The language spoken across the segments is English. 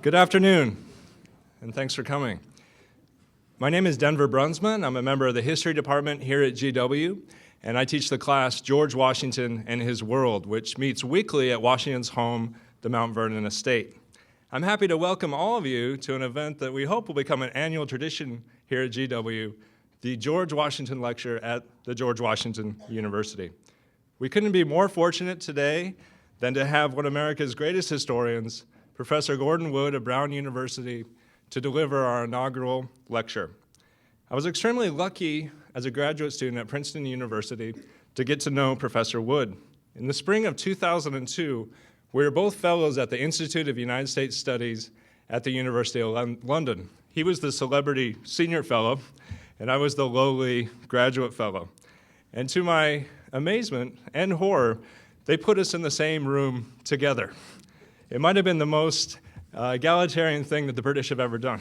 Good afternoon, and thanks for coming. My name is Denver Brunsman. I'm a member of the History Department here at GW, and I teach the class George Washington and His World, which meets weekly at Washington's home, the Mount Vernon Estate. I'm happy to welcome all of you to an event that we hope will become an annual tradition here at GW, the George Washington Lecture at the George Washington University. We couldn't be more fortunate today than to have one of America's greatest historians, Professor Gordon Wood of Brown University, to deliver our inaugural lecture. I was extremely lucky as a graduate student at Princeton University to get to know Professor Wood. In the spring of 2002, we were both fellows at the Institute of United States Studies at the University of London. He was the celebrity senior fellow, and I was the lowly graduate fellow. And to my amazement and horror, they put us in the same room together. It might have been the most egalitarian thing that the British have ever done.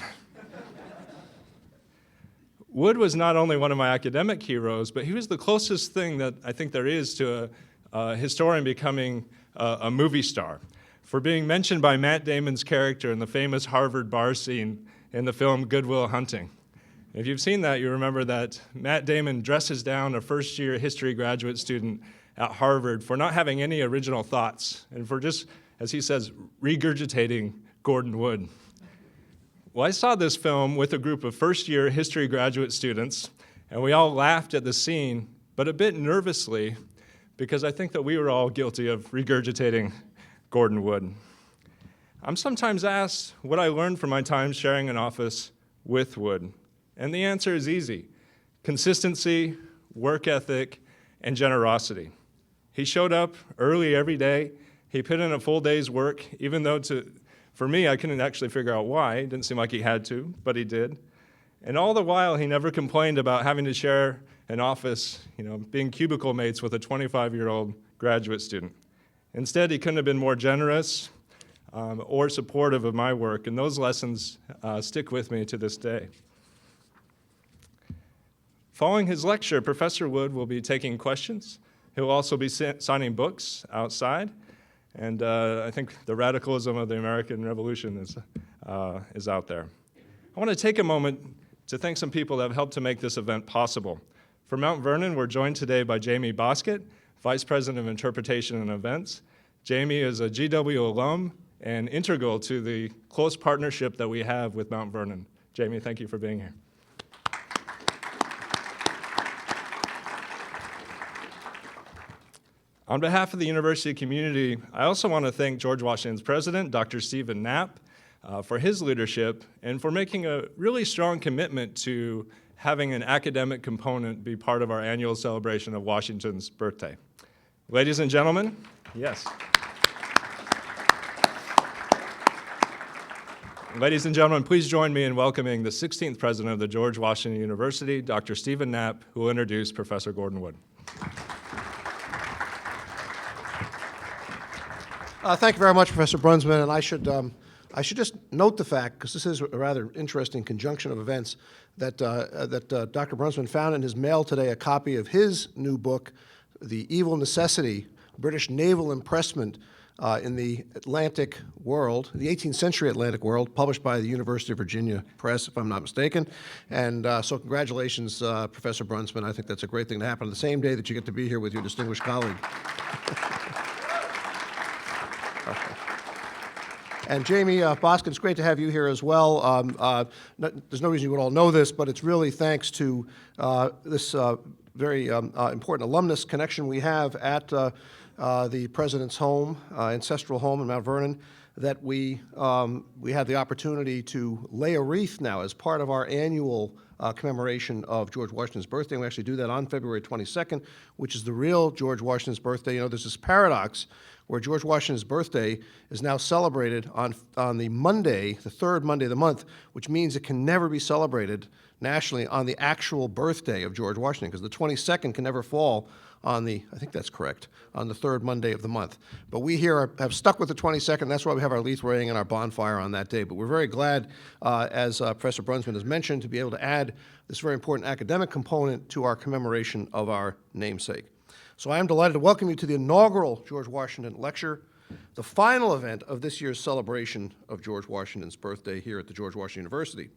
Wood was not only one of my academic heroes, but he was the closest thing that I think there is to a historian becoming a movie star, for being mentioned by Matt Damon's character in the famous Harvard bar scene in the film Good Will Hunting. If you've seen that, you remember that Matt Damon dresses down a first-year history graduate student at Harvard for not having any original thoughts and for just, as he says, regurgitating Gordon Wood. Well, I saw this film with a group of first-year history graduate students, and we all laughed at the scene, but a bit nervously, because I think that we were all guilty of regurgitating Gordon Wood. I'm sometimes asked what I learned from my time sharing an office with Wood, and the answer is easy: consistency, work ethic, and generosity. He showed up early every day. He put in a full day's work, even though for me, I couldn't actually figure out why. It didn't seem like he had to, but he did. And all the while, he never complained about having to share an office, being cubicle mates with a 25-year-old graduate student. Instead, he couldn't have been more generous or supportive of my work, and those lessons stick with me to this day. Following his lecture, Professor Wood will be taking questions. He'll also be signing books outside, and I think the radicalism of the American Revolution is out there. I want to take a moment to thank some people that have helped to make this event possible. For Mount Vernon, we're joined today by Jamie Boskett, Vice President of Interpretation and Events. Jamie is a GW alum and integral to the close partnership that we have with Mount Vernon. Jamie, thank you for being here. On behalf of the university community, I also want to thank George Washington's president, Dr. Stephen Knapp, for his leadership and for making a really strong commitment to having an academic component be part of our annual celebration of Washington's birthday. Ladies and gentlemen, yes. Ladies and gentlemen, please join me in welcoming the 16th president of the George Washington University, Dr. Stephen Knapp, who will introduce Professor Gordon Wood. Thank you very much, Professor Brunsman, and I should just note the fact, because this is a rather interesting conjunction of events, that Dr. Brunsman found in his mail today a copy of his new book, The Evil Necessity, British Naval Impressment in the Atlantic World, the 18th century Atlantic World, published by the University of Virginia Press, if I'm not mistaken. And so congratulations, Professor Brunsman. I think that's a great thing to happen on the same day that you get to be here with your distinguished colleague. And Jamie Boskett, it's great to have you here as well. There's no reason you would all know this, but it's really thanks to this very important alumnus connection we have at the President's home, ancestral home in Mount Vernon, that we have the opportunity to lay a wreath now as part of our annual commemoration of George Washington's birthday. We actually do that on February 22nd, which is the real George Washington's birthday. There's this paradox where George Washington's birthday is now celebrated on the Monday, the third Monday of the month, which means it can never be celebrated nationally on the actual birthday of George Washington, because the 22nd can never fall on the, I think that's correct, on the third Monday of the month. But we here have stuck with the 22nd. That's why we have our wreath laying and our bonfire on that day. But we're very glad, as Professor Brunsman has mentioned, to be able to add this very important academic component to our commemoration of our namesake. So I am delighted to welcome you to the inaugural George Washington Lecture the final event of this year's celebration of George Washington's birthday here at the George Washington University.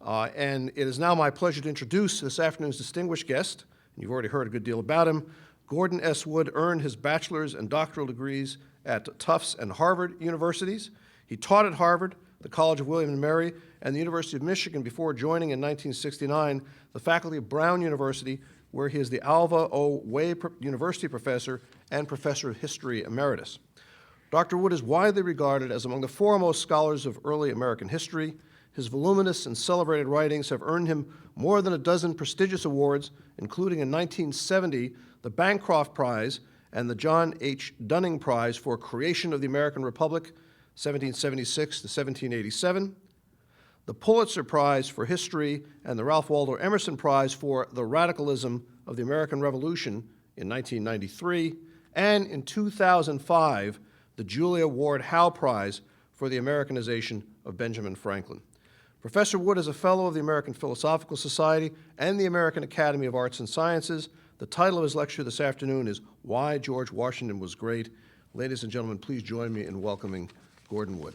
And it is now my pleasure to introduce this afternoon's distinguished guest. You've already heard a good deal about him. Gordon S. Wood earned his bachelor's and doctoral degrees at Tufts and Harvard universities. He taught at Harvard, the College of William and Mary, and the University of Michigan before joining in 1969 the faculty of Brown University, where he is the Alva O. Way University Professor and Professor of History Emeritus. Dr. Wood is widely regarded as among the foremost scholars of early American history. His voluminous and celebrated writings have earned him more than a dozen prestigious awards, including in 1970 the Bancroft Prize and the John H. Dunning Prize for Creation of the American Republic, 1776 to 1787, the Pulitzer-Prize for History and the Ralph Waldo Emerson Prize for the Radicalism of the American Revolution in 1993, and in 2005, the Julia Ward Howe Prize for the Americanization of Benjamin Franklin. Professor Wood is a fellow of the American Philosophical Society and the American Academy of Arts and Sciences. The title of his lecture this afternoon is Why George Washington Was Great. Ladies and gentlemen, please join me in welcoming Gordon Wood.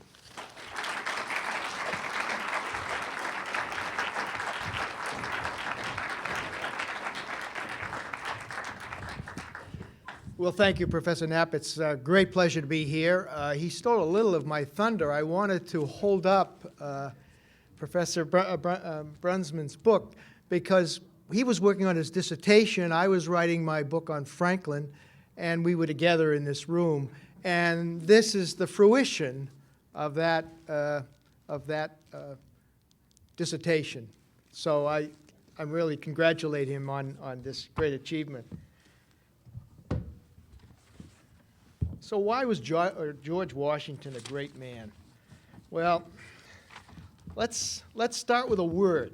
Well, thank you, Professor Knapp. It's a great pleasure to be here. He stole a little of my thunder. I wanted to hold up Professor Brunsman's book because he was working on his dissertation. I was writing my book on Franklin, and we were together in this room. And this is the fruition of that dissertation. So I really congratulate him on this great achievement. So why was George Washington a great man? Well, let's start with a word.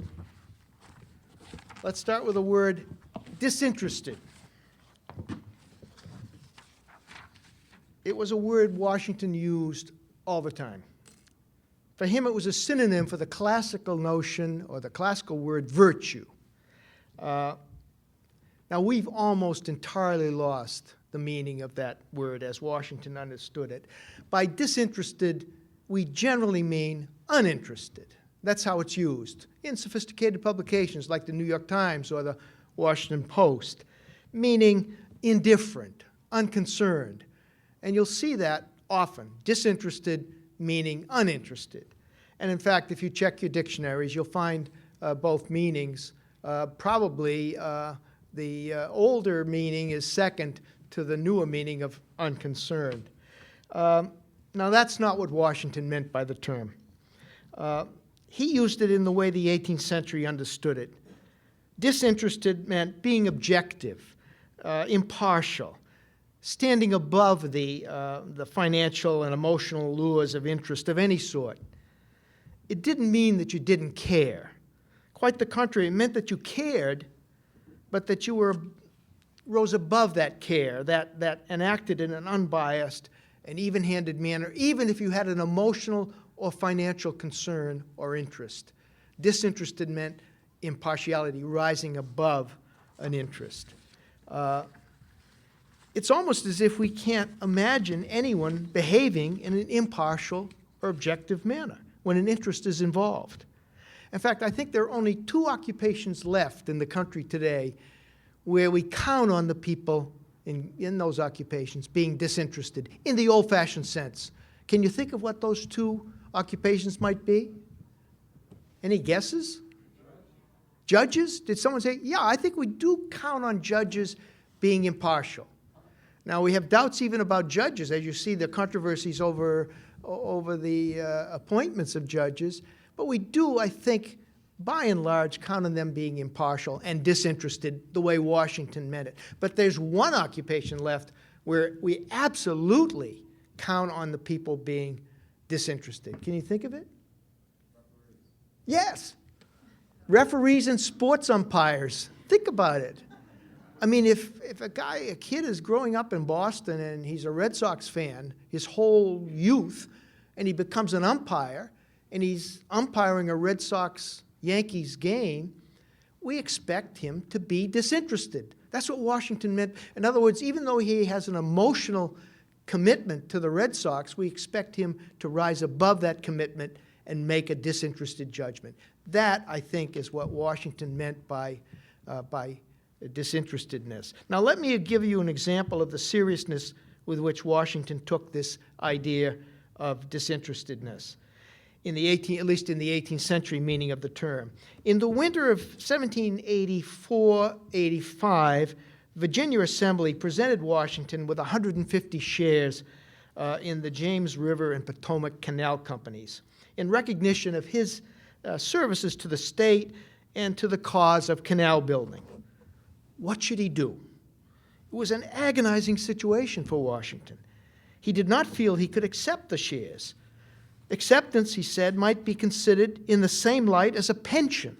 Let's start with the word disinterested. It was a word Washington used all the time. For him, it was a synonym for the classical notion or the classical word virtue. Now, we've almost entirely lost the meaning of that word as Washington understood it. By disinterested, we generally mean uninterested. That's how it's used in sophisticated publications like the New York Times or the Washington Post, meaning indifferent, unconcerned. And you'll see that often, disinterested meaning uninterested. And in fact, if you check your dictionaries, you'll find both meanings. Probably the older meaning is second to the newer meaning of unconcerned. Now, that's not what Washington meant by the term. He used it in the way the 18th century understood it. Disinterested meant being objective, impartial, standing above the financial and emotional lures of interest of any sort. It didn't mean that you didn't care. Quite the contrary, it meant that you cared, but that you rose above that care, and acted in an unbiased and even-handed manner, even if you had an emotional or financial concern or interest. Disinterested meant impartiality, rising above an interest. It's almost as if we can't imagine anyone behaving in an impartial or objective manner when an interest is involved. In fact, I think there are only two occupations left in the country today where we count on the people in those occupations being disinterested in the old-fashioned sense. Can you think of what those two occupations might be? Any guesses? Judges? Did someone say, yeah, I think we do count on judges being impartial. Now, we have doubts even about judges, as you see the controversies over the appointments of judges, but we do, I think, by and large, count on them being impartial and disinterested the way Washington meant it. But there's one occupation left where we absolutely count on the people being disinterested. Can you think of it? Referees. Yes. Referees and sports umpires. Think about it. I mean, if a kid is growing up in Boston and he's a Red Sox fan his whole youth, and he becomes an umpire, and he's umpiring a Red Sox-Yankees game, we expect him to be disinterested. That's what Washington meant. In other words, even though he has an emotional commitment to the Red Sox, we expect him to rise above that commitment and make a disinterested judgment. That, I think, is what Washington meant by disinterestedness. Now, let me give you an example of the seriousness with which Washington took this idea of disinterestedness, at least in the 18th century meaning of the term. In the winter of 1784-85, Virginia Assembly presented Washington with 150 shares in the James River and Potomac Canal Companies in recognition of his services to the state and to the cause of canal building. What should he do? It was an agonizing situation for Washington. He did not feel he could accept the shares. Acceptance, he said, might be considered in the same light as a pension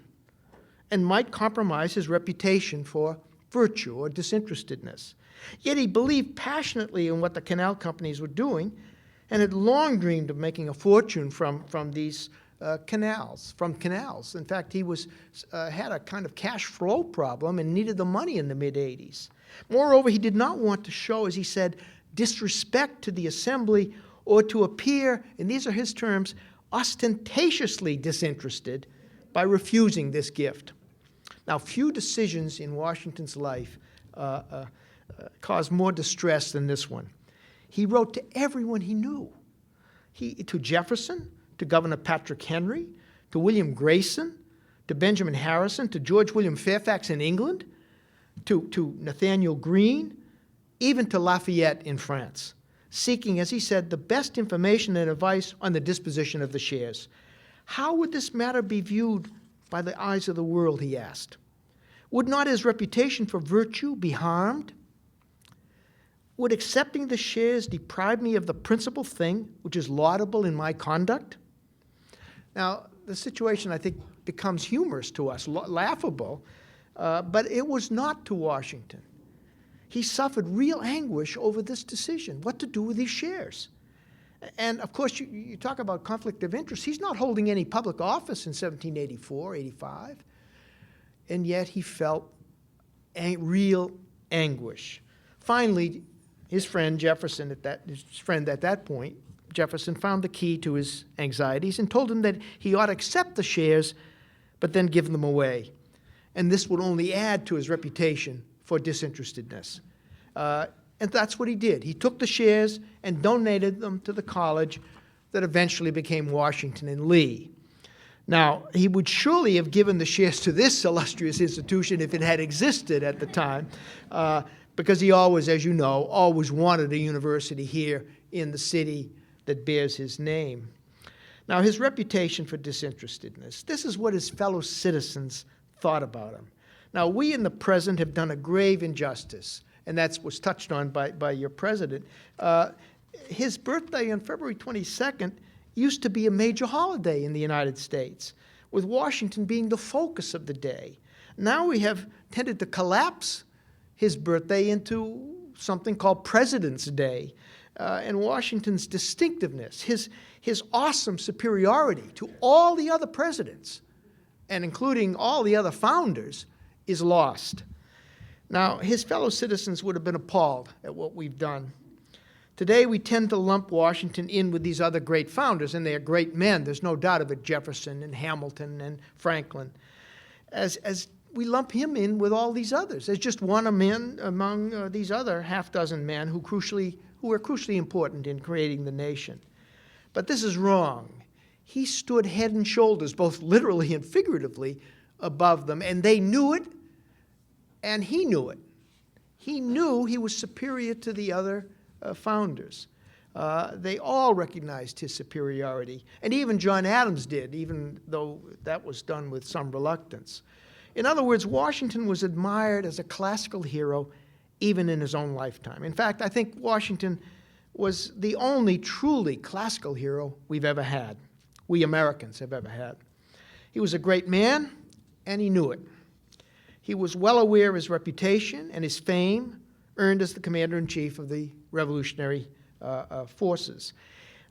and might compromise his reputation for virtue or disinterestedness. Yet he believed passionately in what the canal companies were doing and had long dreamed of making a fortune from these canals. In fact, he had a kind of cash flow problem and needed the money in the mid-'80s. Moreover, he did not want to show, as he said, disrespect to the Assembly or to appear, and these are his terms, ostentatiously disinterested by refusing this gift. Now, few decisions in Washington's life caused more distress than this one. He wrote to everyone he knew, to Jefferson, to Governor Patrick Henry, to William Grayson, to Benjamin Harrison, to George William Fairfax in England, to Nathaniel Greene, even to Lafayette in France, seeking, as he said, the best information and advice on the disposition of the shares. How would this matter be viewed by the eyes of the world, he asked. Would not his reputation for virtue be harmed? Would accepting the shares deprive me of the principal thing, which is laudable in my conduct? Now, the situation, I think, becomes humorous to us, laughable, but it was not to Washington. He suffered real anguish over this decision, what to do with these shares. And, of course, you talk about conflict of interest. He's not holding any public office in 1784, 85, and yet he felt real anguish. Finally, his friend Jefferson, at that point, Jefferson found the key to his anxieties and told him that he ought to accept the shares, but then give them away. And this would only add to his reputation for disinterestedness. And that's what he did. He took the shares and donated them to the college that eventually became Washington and Lee. Now, he would surely have given the shares to this illustrious institution if it had existed at the time, because he always, as you know, always wanted a university here in the city that bears his name. Now, his reputation for disinterestedness, this is what his fellow citizens thought about him. Now, we in the present have done a grave injustice, and that was touched on by your president. His birthday on February 22nd used to be a major holiday in the United States, with Washington being the focus of the day. Now we have tended to collapse his birthday into something called President's Day, and Washington's distinctiveness, his awesome superiority to all the other presidents, and including all the other founders, is lost. Now, his fellow citizens would have been appalled at what we've done. Today, we tend to lump Washington in with these other great founders, and they are great men. There's no doubt of it, Jefferson and Hamilton and Franklin. As we lump him in with all these others. There's just one man among these other half-dozen men who were crucially important in creating the nation. But this is wrong. He stood head and shoulders, both literally and figuratively, above them, and they knew it, and he knew it. He knew he was superior to the other founders. They all recognized his superiority, and even John Adams did, even though that was done with some reluctance. In other words, Washington was admired as a classical hero even in his own lifetime. In fact, I think Washington was the only truly classical hero we've ever had, we Americans have ever had. He was a great man, and he knew it. He was well aware of his reputation and his fame, earned as the commander-in-chief of the Revolutionary forces.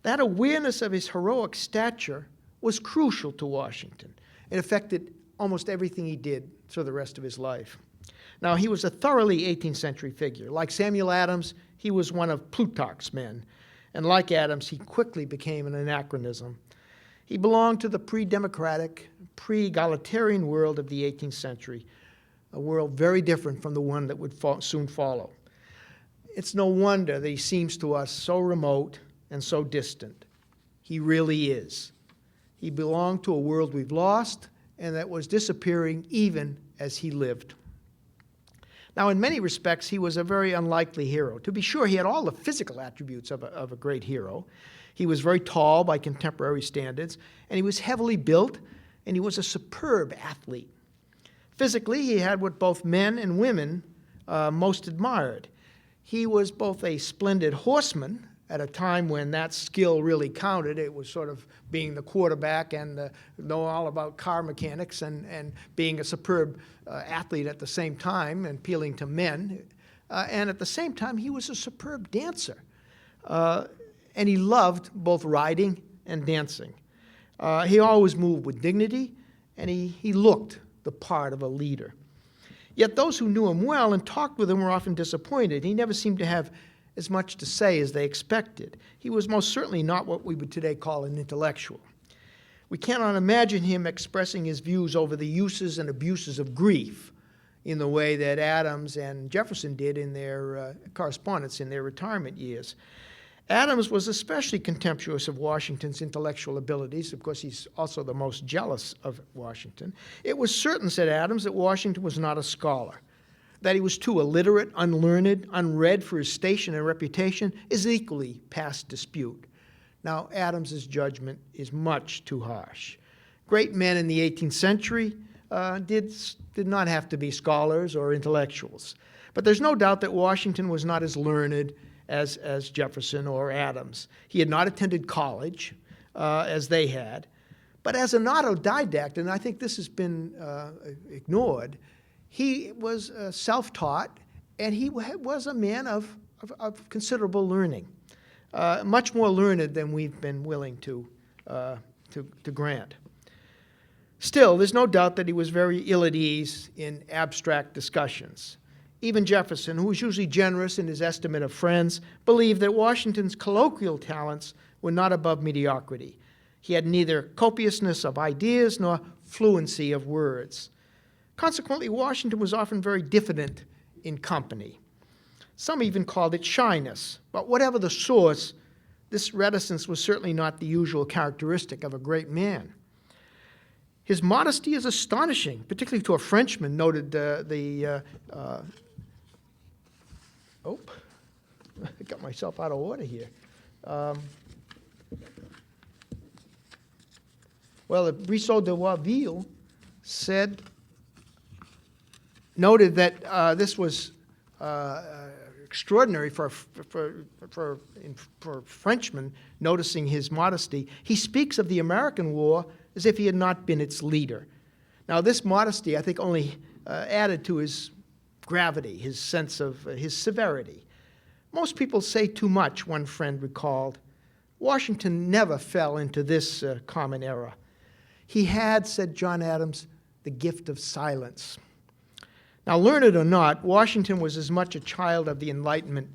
That awareness of his heroic stature was crucial to Washington. It affected almost everything he did through the rest of his life. Now, he was a thoroughly 18th century figure. Like Samuel Adams, he was one of Plutarch's men. And like Adams, he quickly became an anachronism. He belonged to the pre-democratic, pre-egalitarian world of the 18th century, a world very different from the one that would soon follow. It's no wonder that he seems to us so remote and so distant. He really is. He belonged to a world we've lost and that was disappearing even as he lived. Now, in many respects, he was a very unlikely hero. To be sure, he had all the physical attributes of a great hero. He was very tall by contemporary standards, and he was heavily built, and he was a superb athlete. Physically, he had what both men and women most admired. He was both a splendid horseman at a time when that skill really counted. It was sort of being the quarterback and knowing all about car mechanics and being a superb athlete at the same time and appealing to men. And at the same time, he was a superb dancer. And he loved both riding and dancing. He always moved with dignity, and he looked the part of a leader. Yet those who knew him well and talked with him were often disappointed. He never seemed to have as much to say as they expected. He was most certainly not what we would today call an intellectual. We cannot imagine him expressing his views over the uses and abuses of grief in the way that Adams and Jefferson did in their correspondence in their retirement years. Adams was especially contemptuous of Washington's intellectual abilities. Of course, he's also the most jealous of Washington. It was certain, said Adams, that Washington was not a scholar. That he was too illiterate, unlearned, unread for his station and reputation is equally past dispute. Now, Adams's judgment is much too harsh. Great men in the 18th century did not have to be scholars or intellectuals. But there's no doubt that Washington was not as learned as Jefferson or Adams. He had not attended college as they had. But as an autodidact, and I think this has been ignored, he was self-taught, and he was a man of considerable learning, much more learned than we've been willing to grant. Still, there's no doubt that he was very ill at ease in abstract discussions. Even Jefferson, who was usually generous in his estimate of friends, believed that Washington's colloquial talents were not above mediocrity. He had neither copiousness of ideas nor fluency of words. Consequently, Washington was often very diffident in company. Some even called it shyness. But whatever the source, this reticence was certainly not the usual characteristic of a great man. His modesty is astonishing, particularly to a Frenchman, noted I got myself out of order here. Brissot de Waville noted that this was extraordinary for Frenchmen, noticing his modesty. He speaks of the American war as if he had not been its leader. Now, this modesty, I think, only added to his gravity, his sense of his severity. Most people say too much, one friend recalled. Washington never fell into this common error. He had, said John Adams, the gift of silence. Now, learned or not, Washington was as much a child of the Enlightenment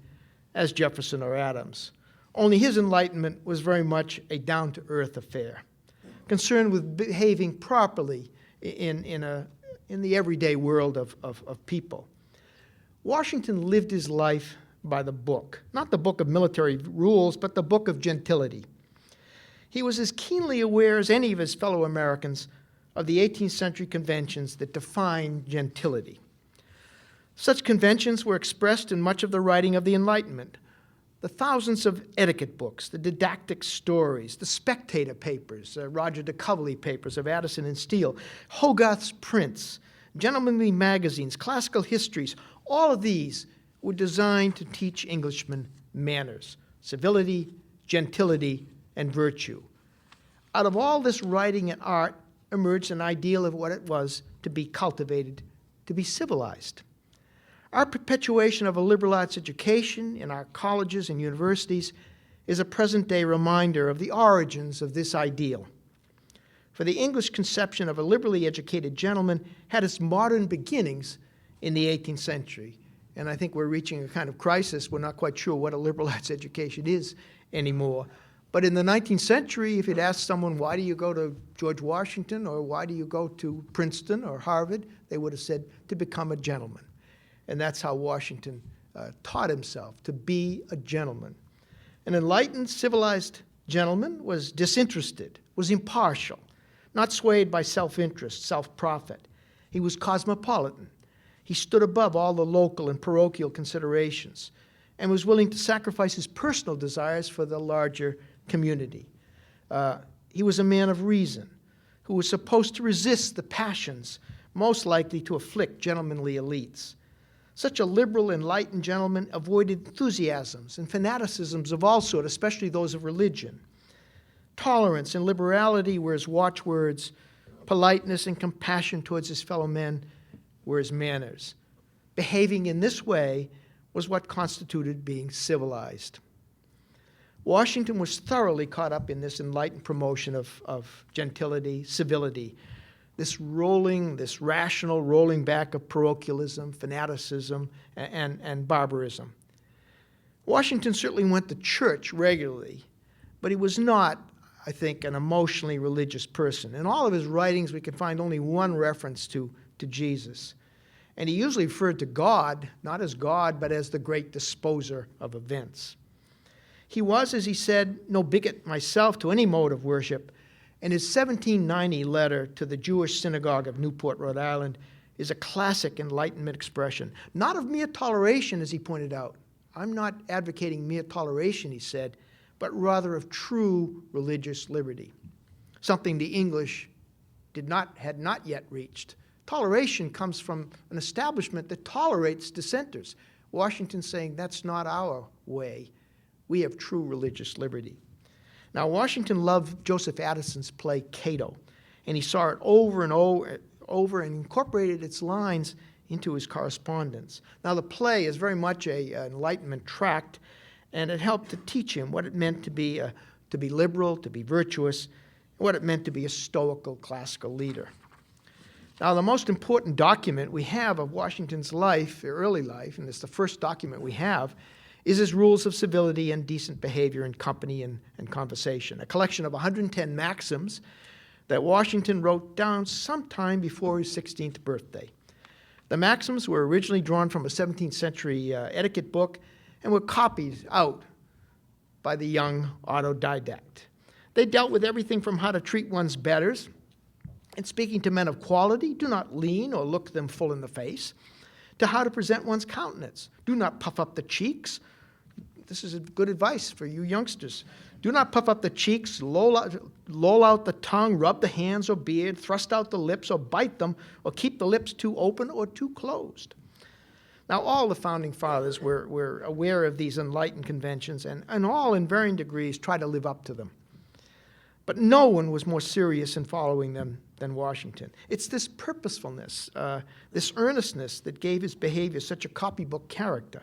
as Jefferson or Adams. Only his enlightenment was very much a down-to-earth affair, concerned with behaving properly in the everyday world of people. Washington lived his life by the book, not the book of military rules, but the book of gentility. He was as keenly aware as any of his fellow Americans of the 18th century conventions that defined gentility. Such conventions were expressed in much of the writing of the Enlightenment. The thousands of etiquette books, the didactic stories, the Spectator papers, Roger de Coverley papers of Addison and Steele, Hogarth's prints, gentlemanly magazines, classical histories, all of these were designed to teach Englishmen manners, civility, gentility, and virtue. Out of all this writing and art emerged an ideal of what it was to be cultivated, to be civilized. Our perpetuation of a liberal arts education in our colleges and universities is a present-day reminder of the origins of this ideal. For the English conception of a liberally educated gentleman had its modern beginnings in the 18th century. And I think we're reaching a kind of crisis. We're not quite sure what a liberal arts education is anymore. But in the 19th century, if you'd asked someone, why do you go to George Washington, or why do you go to Princeton or Harvard, they would have said, to become a gentleman. And that's how Washington taught himself, to be a gentleman. An enlightened, civilized gentleman was disinterested, was impartial, not swayed by self-interest, self-profit. He was cosmopolitan. He stood above all the local and parochial considerations and was willing to sacrifice his personal desires for the larger community. He was a man of reason who was supposed to resist the passions most likely to afflict gentlemanly elites. Such a liberal, enlightened gentleman avoided enthusiasms and fanaticisms of all sorts, especially those of religion. Tolerance and liberality were his watchwords. Politeness and compassion towards his fellow men were his manners. Behaving in this way was what constituted being civilized. Washington was thoroughly caught up in this enlightened promotion of gentility, civility, this rational rolling back of parochialism, fanaticism, and barbarism. Washington certainly went to church regularly, but he was not, I think, an emotionally religious person. In all of his writings, we can find only one reference to Jesus. And he usually referred to God, not as God, but as the great disposer of events. He was, as he said, no bigot myself to any mode of worship, and his 1790 letter to the Jewish synagogue of Newport, Rhode Island, is a classic Enlightenment expression, not of mere toleration, as he pointed out. I'm not advocating mere toleration, he said, but rather of true religious liberty, something the English had not yet reached. Toleration comes from an establishment that tolerates dissenters. Washington saying that's not our way. We have true religious liberty. Now, Washington loved Joseph Addison's play Cato, and he saw it over and over and incorporated its lines into his correspondence. Now, the play is very much an Enlightenment tract, and it helped to teach him what it meant to be liberal, to be virtuous, and what it meant to be a stoical, classical leader. Now, the most important document we have of Washington's life, early life, and it's the first document we have, is his rules of civility and decent behavior in company and conversation, a collection of 110 maxims that Washington wrote down sometime before his 16th birthday. The maxims were originally drawn from a 17th century etiquette book and were copied out by the young autodidact. They dealt with everything from how to treat one's betters, and speaking to men of quality, do not lean or look them full in the face, to how to present one's countenance. Do not puff up the cheeks. This is good advice for you youngsters. Do not puff up the cheeks, loll out the tongue, rub the hands or beard, thrust out the lips or bite them, or keep the lips too open or too closed. Now, all the founding fathers were aware of these enlightened conventions, and all in varying degrees tried to live up to them. But no one was more serious in following them than Washington. It's this purposefulness, this earnestness that gave his behavior such a copybook character.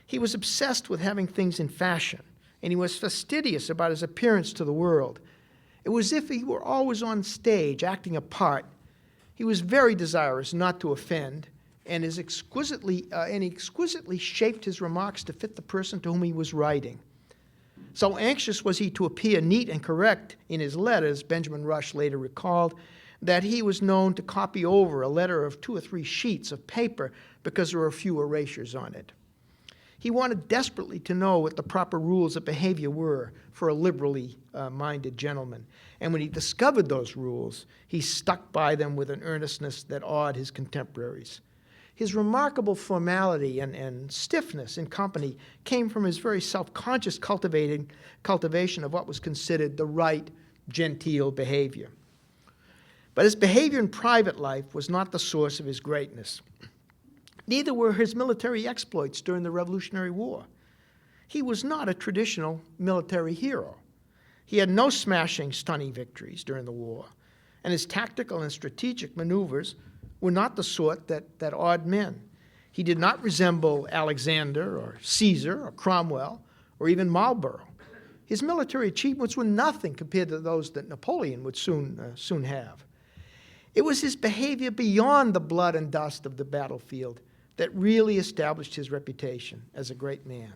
He was obsessed with having things in fashion, and he was fastidious about his appearance to the world. It was as if he were always on stage, acting a part. He was very desirous not to offend, and he exquisitely shaped his remarks to fit the person to whom he was writing. So anxious was he to appear neat and correct in his letters, Benjamin Rush later recalled, that he was known to copy over a letter of 2 or 3 sheets of paper because there were a few erasures on it. He wanted desperately to know what the proper rules of behavior were for a liberally minded gentleman. And when he discovered those rules, he stuck by them with an earnestness that awed his contemporaries. His remarkable formality and stiffness in company came from his very self-conscious cultivation of what was considered the right, genteel behavior. But his behavior in private life was not the source of his greatness. Neither were his military exploits during the Revolutionary War. He was not a traditional military hero. He had no smashing, stunning victories during the war, and his tactical and strategic maneuvers were not the sort that awed men. He did not resemble Alexander or Caesar or Cromwell or even Marlborough. His military achievements were nothing compared to those that Napoleon would soon have. It was his behavior beyond the blood and dust of the battlefield that really established his reputation as a great man.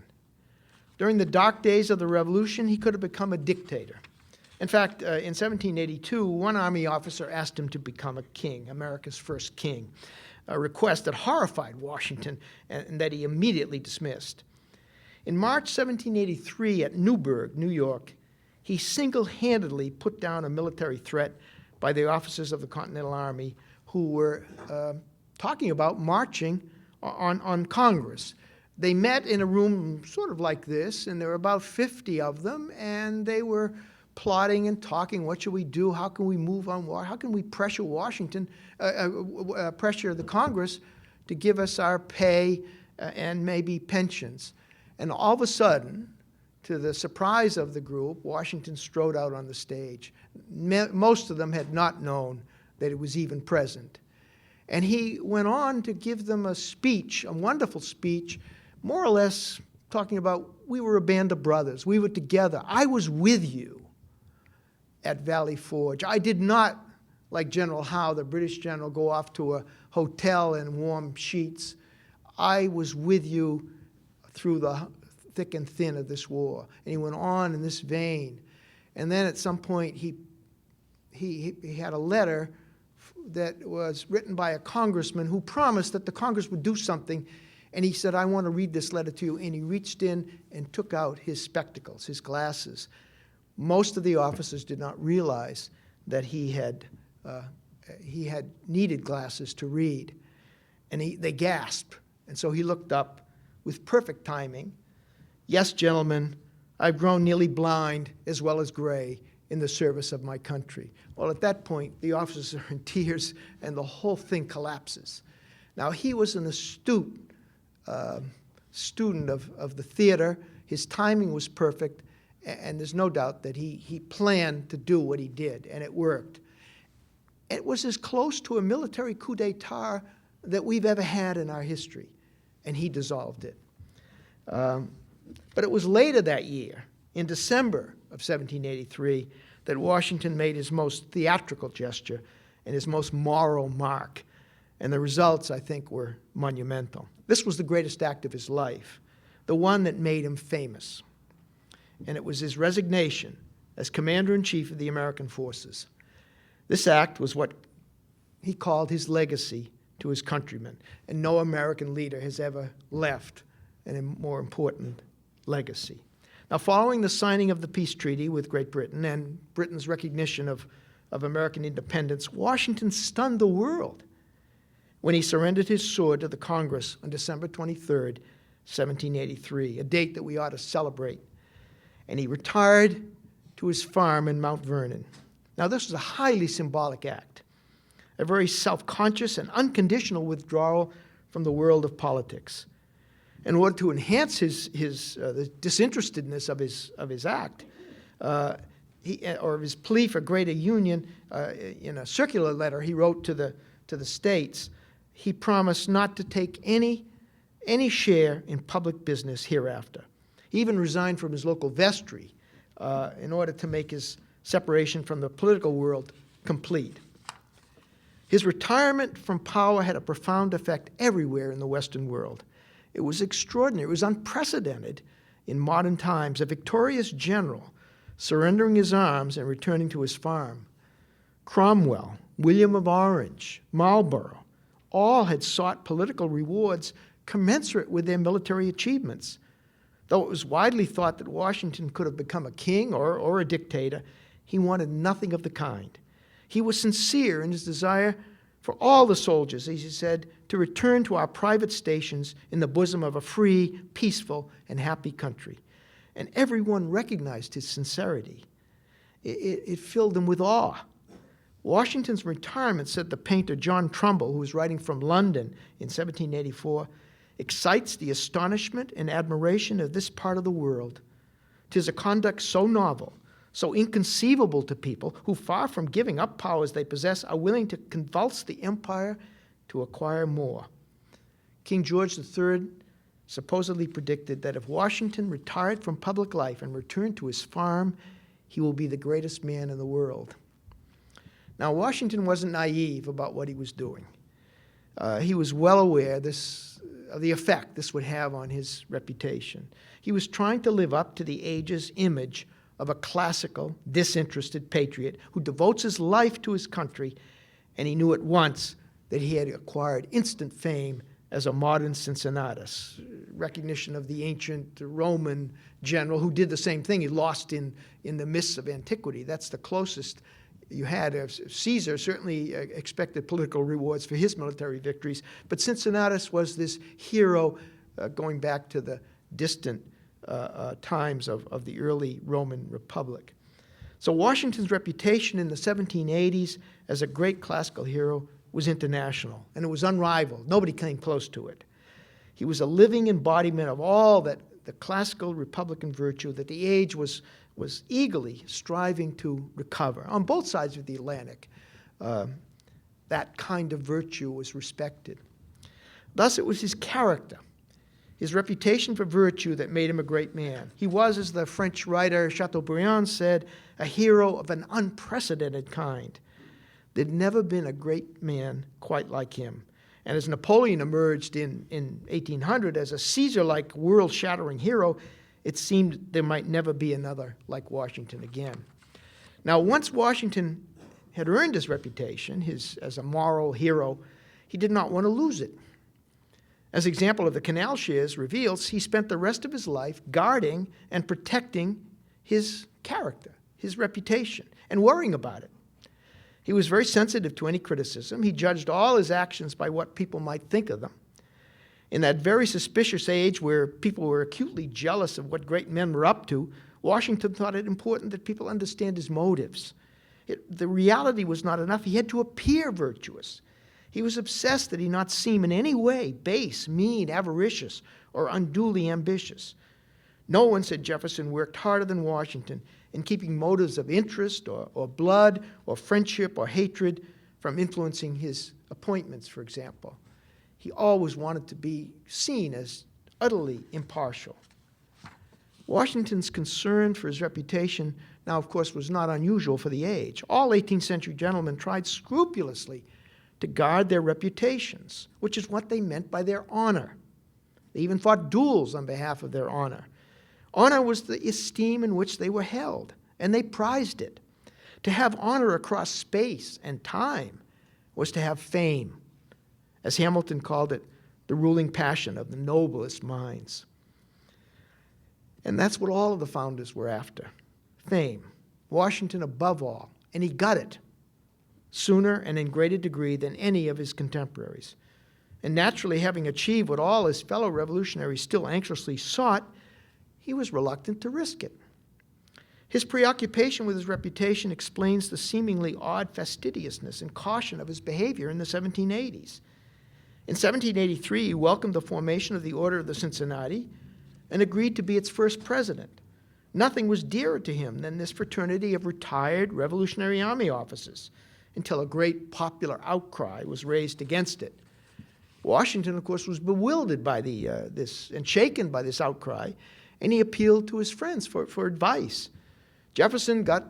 During the dark days of the Revolution, he could have become a dictator. In fact, in 1782, one Army officer asked him to become a king, America's first king, a request that horrified Washington and that he immediately dismissed. In March 1783 at Newburgh, New York, he single-handedly put down a military threat by the officers of the Continental Army who were talking about marching on Congress. They met in a room sort of like this, and there were about 50 of them, and they were plotting and talking. What should we do? How can we move on? How can we pressure Washington, pressure the Congress to give us our pay and maybe pensions? And all of a sudden, to the surprise of the group, Washington strode out on the stage. Most of them had not known that it was even present. And he went on to give them a speech, a wonderful speech, more or less talking about, we were a band of brothers. We were together. I was with you at Valley Forge. I did not, like General Howe, the British general, go off to a hotel in warm sheets. I was with you through the thick and thin of this war. And he went on in this vein. And then at some point, he had a letter that was written by a congressman who promised that the Congress would do something. And he said, I want to read this letter to you. And he reached in and took out his spectacles, his glasses. Most of the officers did not realize that he had needed glasses to read. And they gasped. And so he looked up with perfect timing. Yes, gentlemen, I've grown nearly blind as well as gray in the service of my country. Well, at that point, the officers are in tears and the whole thing collapses. Now, he was an astute student of the theater. His timing was perfect, and there's no doubt that he planned to do what he did, and it worked. It was as close to a military coup d'etat that we've ever had in our history, and he dissolved it. But it was later that year, in December of 1783, that Washington made his most theatrical gesture and his most moral mark. And the results, I think, were monumental. This was the greatest act of his life, the one that made him famous. And it was his resignation as Commander-in-Chief of the American forces. This act was what he called his legacy to his countrymen. And no American leader has ever left a more important legacy. Now, following the signing of the peace treaty with Great Britain and Britain's recognition of American independence, Washington stunned the world when he surrendered his sword to the Congress on December 23rd, 1783, a date that we ought to celebrate. And he retired to his farm in Mount Vernon. Now, this was a highly symbolic act, a very self-conscious and unconditional withdrawal from the world of politics. In order to enhance the disinterestedness of his act, or his plea for greater union, in a circular letter he wrote to the states, he promised not to take any share in public business hereafter. He even resigned from his local vestry in order to make his separation from the political world complete. His retirement from power had a profound effect everywhere in the Western world. It was extraordinary. It was unprecedented in modern times. A victorious general surrendering his arms and returning to his farm. Cromwell, William of Orange, Marlborough, all had sought political rewards commensurate with their military achievements. Though it was widely thought that Washington could have become a king or a dictator, he wanted nothing of the kind. He was sincere in his desire for all the soldiers, as he said, to return to our private stations in the bosom of a free, peaceful, and happy country. And everyone recognized his sincerity. It filled them with awe. Washington's retirement, said the painter John Trumbull, who was writing from London in 1784, excites the astonishment and admiration of this part of the world. 'Tis a conduct so novel, so inconceivable to people who, far from giving up powers they possess, are willing to convulse the empire to acquire more. King George III supposedly predicted that if Washington retired from public life and returned to his farm, he will be the greatest man in the world. Now, Washington wasn't naive about what he was doing. He was well aware of the effect this would have on his reputation. He was trying to live up to the age's image of a classical, disinterested patriot who devotes his life to his country, and he knew at once that he had acquired instant fame as a modern Cincinnatus, recognition of the ancient Roman general who did the same thing. He lost in the mists of antiquity. That's the closest you had. Caesar certainly expected political rewards for his military victories, but Cincinnatus was this hero going back to the distant times of the early Roman Republic. So Washington's reputation in the 1780s as a great classical hero was international, and it was unrivaled. Nobody came close to it. He was a living embodiment of all that the classical Republican virtue that the age was eagerly striving to recover. On both sides of the Atlantic, that kind of virtue was respected. Thus, it was his character, his reputation for virtue that made him a great man. He was, as the French writer Chateaubriand said, a hero of an unprecedented kind. There'd never been a great man quite like him. And as Napoleon emerged in 1800 as a Caesar-like world-shattering hero, it seemed there might never be another like Washington again. Now, once Washington had earned his reputation as a moral hero, he did not want to lose it. As the example of the canal shares reveals, he spent the rest of his life guarding and protecting his character, his reputation, and worrying about it. He was very sensitive to any criticism. He judged all his actions by what people might think of them. In that very suspicious age where people were acutely jealous of what great men were up to, Washington thought it important that people understand his motives. The reality was not enough. He had to appear virtuous. He was obsessed that he not seem in any way base, mean, avaricious, or unduly ambitious. No one, said Jefferson, worked harder than Washington in keeping motives of interest or blood or friendship or hatred from influencing his appointments, for example. He always wanted to be seen as utterly impartial. Washington's concern for his reputation now, of course, was not unusual for the age. All 18th century gentlemen tried scrupulously to guard their reputations, which is what they meant by their honor. They even fought duels on behalf of their honor. Honor was the esteem in which they were held, and they prized it. To have honor across space and time was to have fame. As Hamilton called it, the ruling passion of the noblest minds. And that's what all of the founders were after, fame. Washington above all, and he got it sooner and in greater degree than any of his contemporaries. And naturally, having achieved what all his fellow revolutionaries still anxiously sought, he was reluctant to risk it. His preoccupation with his reputation explains the seemingly odd fastidiousness and caution of his behavior in the 1780s. In 1783, he welcomed the formation of the Order of the Cincinnati and agreed to be its first president. Nothing was dearer to him than this fraternity of retired Revolutionary Army officers, until a great popular outcry was raised against it. Washington, of course, was bewildered by this and shaken by this outcry, and he appealed to his friends for advice. Jefferson found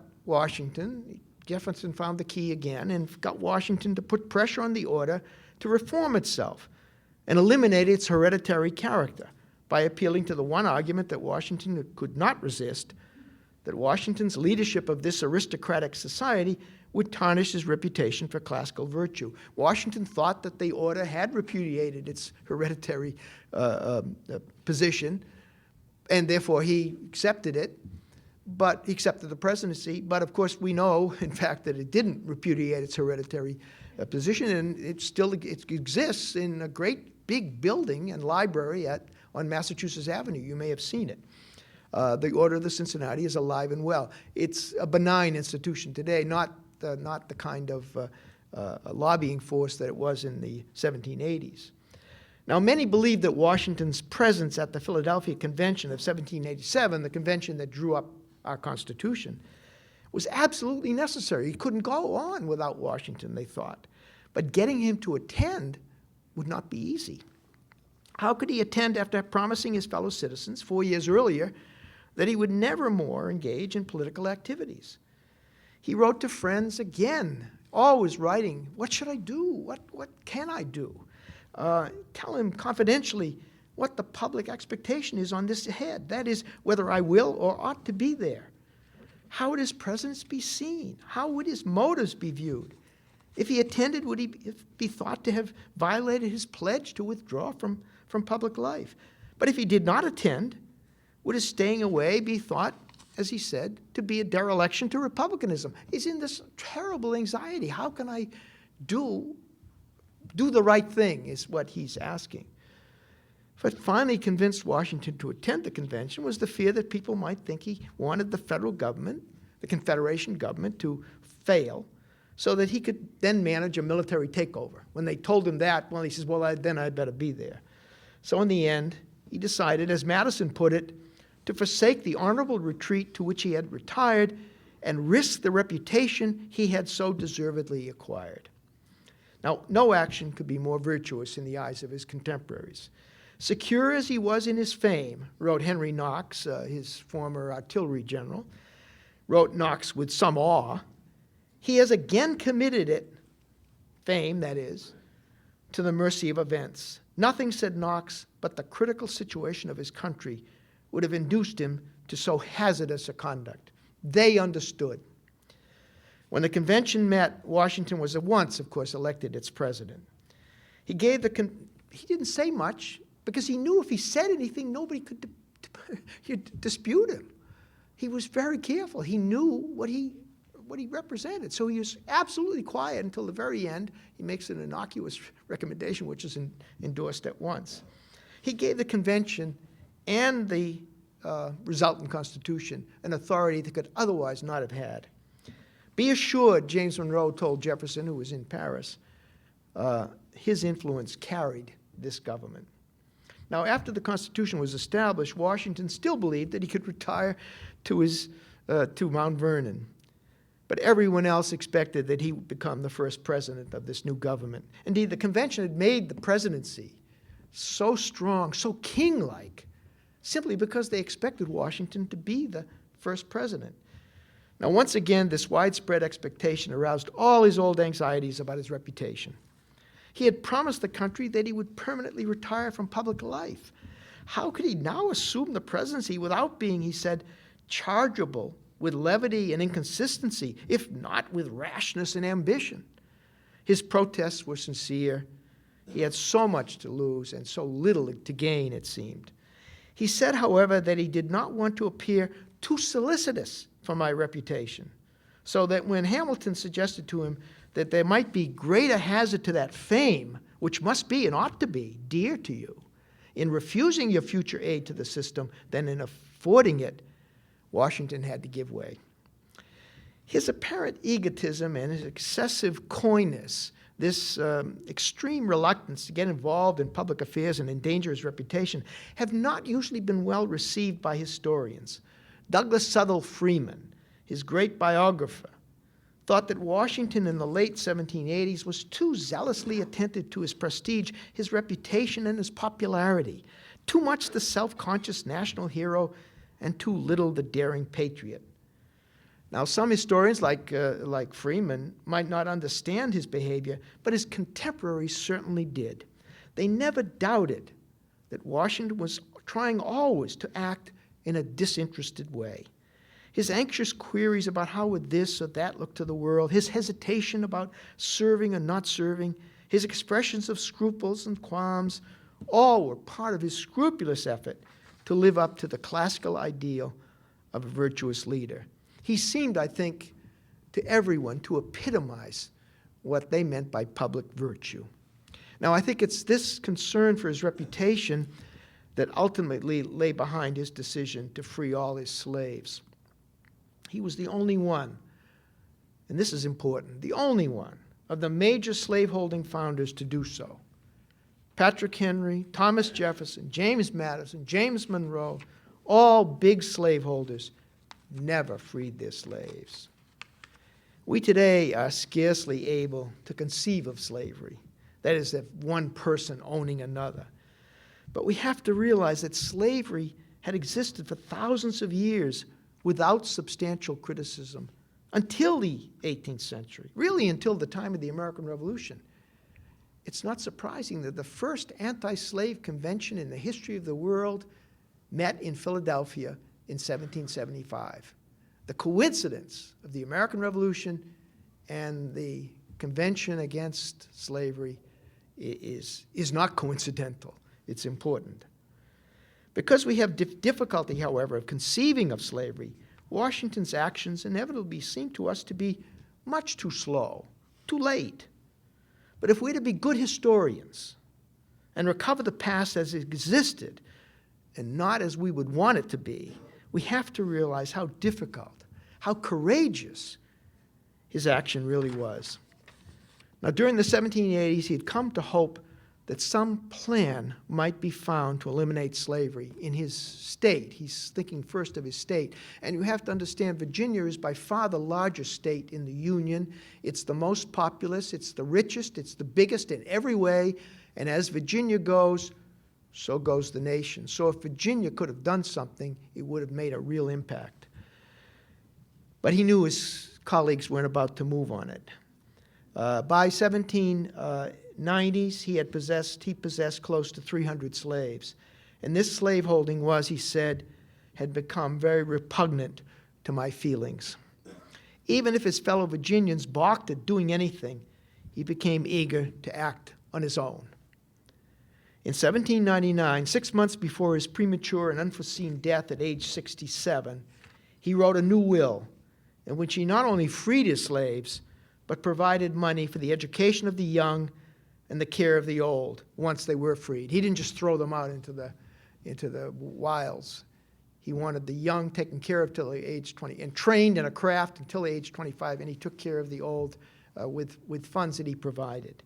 the key again and got Washington to put pressure on the order to reform itself and eliminate its hereditary character by appealing to the one argument that Washington could not resist, that Washington's leadership of this aristocratic society would tarnish his reputation for classical virtue. Washington thought that the order had repudiated its hereditary position, and therefore he accepted it, but he accepted the presidency. But of course, we know, in fact, that it didn't repudiate its hereditary position, and it exists in a great big building and library on Massachusetts Avenue. You may have seen it. The Order of the Cincinnati is alive and well. It's a benign institution today, not the kind of lobbying force that it was in the 1780s. Now, many believe that Washington's presence at the Philadelphia Convention of 1787, the convention that drew up our Constitution, was absolutely necessary. He couldn't go on without Washington, they thought. But getting him to attend would not be easy. How could he attend after promising his fellow citizens 4 years earlier that he would never more engage in political activities? He wrote to friends again always writing, what should I do? What can I do? Tell him confidentially what the public expectation is on this head. That is, whether I will or ought to be there. How would his presence be seen? How would his motives be viewed? If he attended, would he be thought to have violated his pledge to withdraw from public life? But if he did not attend, would his staying away be thought, as he said, to be a dereliction to republicanism? He's in this terrible anxiety. How can I do the right thing, is what he's asking. What finally convinced Washington to attend the convention was the fear that people might think he wanted the federal government, the Confederation government, to fail so that he could then manage a military takeover. When they told him that, well, he says, well, then I'd better be there. So in the end, he decided, as Madison put it, to forsake the honorable retreat to which he had retired and risk the reputation he had so deservedly acquired. Now, no action could be more virtuous in the eyes of his contemporaries. Secure as he was in his fame, wrote Henry Knox, his former artillery general, wrote Knox with some awe, he has again committed it, fame that is, to the mercy of events. Nothing, said Knox, but the critical situation of his country would have induced him to so hazardous a conduct. They understood. When the convention met, Washington was at once, of course, elected its president. He didn't say much because he knew if he said anything, nobody could dispute him. He was very careful. He knew what he represented. So he was absolutely quiet until the very end. He makes an innocuous recommendation, which is endorsed at once. He gave the convention and the resultant Constitution an authority they could otherwise not have had. Be assured, James Monroe told Jefferson, who was in Paris, his influence carried this government. Now, after the Constitution was established, Washington still believed that he could retire to Mount Vernon. But everyone else expected that he would become the first president of this new government. Indeed, the convention had made the presidency so strong, so king-like, simply because they expected Washington to be the first president. Now, once again, this widespread expectation aroused all his old anxieties about his reputation. He had promised the country that he would permanently retire from public life. How could he now assume the presidency without being, he said, chargeable with levity and inconsistency, if not with rashness and ambition? His protests were sincere. He had so much to lose and so little to gain, it seemed. He said, however, that he did not want to appear too solicitous for my reputation, so that when Hamilton suggested to him that there might be greater hazard to that fame, which must be and ought to be dear to you, in refusing your future aid to the system than in affording it, Washington had to give way. His apparent egotism and his excessive coyness, this extreme reluctance to get involved in public affairs and endanger his reputation, have not usually been well received by historians. Douglas Southall Freeman, his great biographer, thought that Washington in the late 1780s was too zealously attentive to his prestige, his reputation, and his popularity, too much the self-conscious national hero, and too little the daring patriot. Now, some historians, like Freeman, might not understand his behavior, but his contemporaries certainly did. They never doubted that Washington was trying always to act in a disinterested way. His anxious queries about how would this or that look to the world, his hesitation about serving or not serving, his expressions of scruples and qualms, all were part of his scrupulous effort to live up to the classical ideal of a virtuous leader. He seemed, I think, to everyone to epitomize what they meant by public virtue. Now, I think it's this concern for his reputation that ultimately lay behind his decision to free all his slaves. He was the only one, and this is important, the only one of the major slaveholding founders to do so. Patrick Henry, Thomas Jefferson, James Madison, James Monroe, all big slaveholders, never freed their slaves. We today are scarcely able to conceive of slavery, that is, of one person owning another. But we have to realize that slavery had existed for thousands of years without substantial criticism until the 18th century, really until the time of the American Revolution. It's not surprising that the first anti-slave convention in the history of the world met in Philadelphia in 1775. The coincidence of the American Revolution and the Convention Against Slavery is not coincidental. It's important. Because we have difficulty, however, of conceiving of slavery, Washington's actions inevitably seem to us to be much too slow, too late. But if we're to be good historians and recover the past as it existed and not as we would want it to be, we have to realize how difficult, how courageous his action really was. Now, during the 1780s, he had come to hope that some plan might be found to eliminate slavery in his state. He's thinking first of his state. And you have to understand, Virginia is by far the largest state in the Union. It's the most populous, it's the richest, it's the biggest in every way. And as Virginia goes, so goes the nation. So if Virginia could have done something, it would have made a real impact. But he knew his colleagues weren't about to move on it. By 1790s, he possessed close to 300 slaves. And this slaveholding was, he said, had become very repugnant to my feelings. Even if his fellow Virginians balked at doing anything, he became eager to act on his own. In 1799, 6 months before his premature and unforeseen death at age 67, he wrote a new will in which he not only freed his slaves, but provided money for the education of the young and the care of the old once they were freed. He didn't just throw them out into the wilds. He wanted the young taken care of till the age 20 and trained in a craft until the age 25, and he took care of the old with funds that he provided.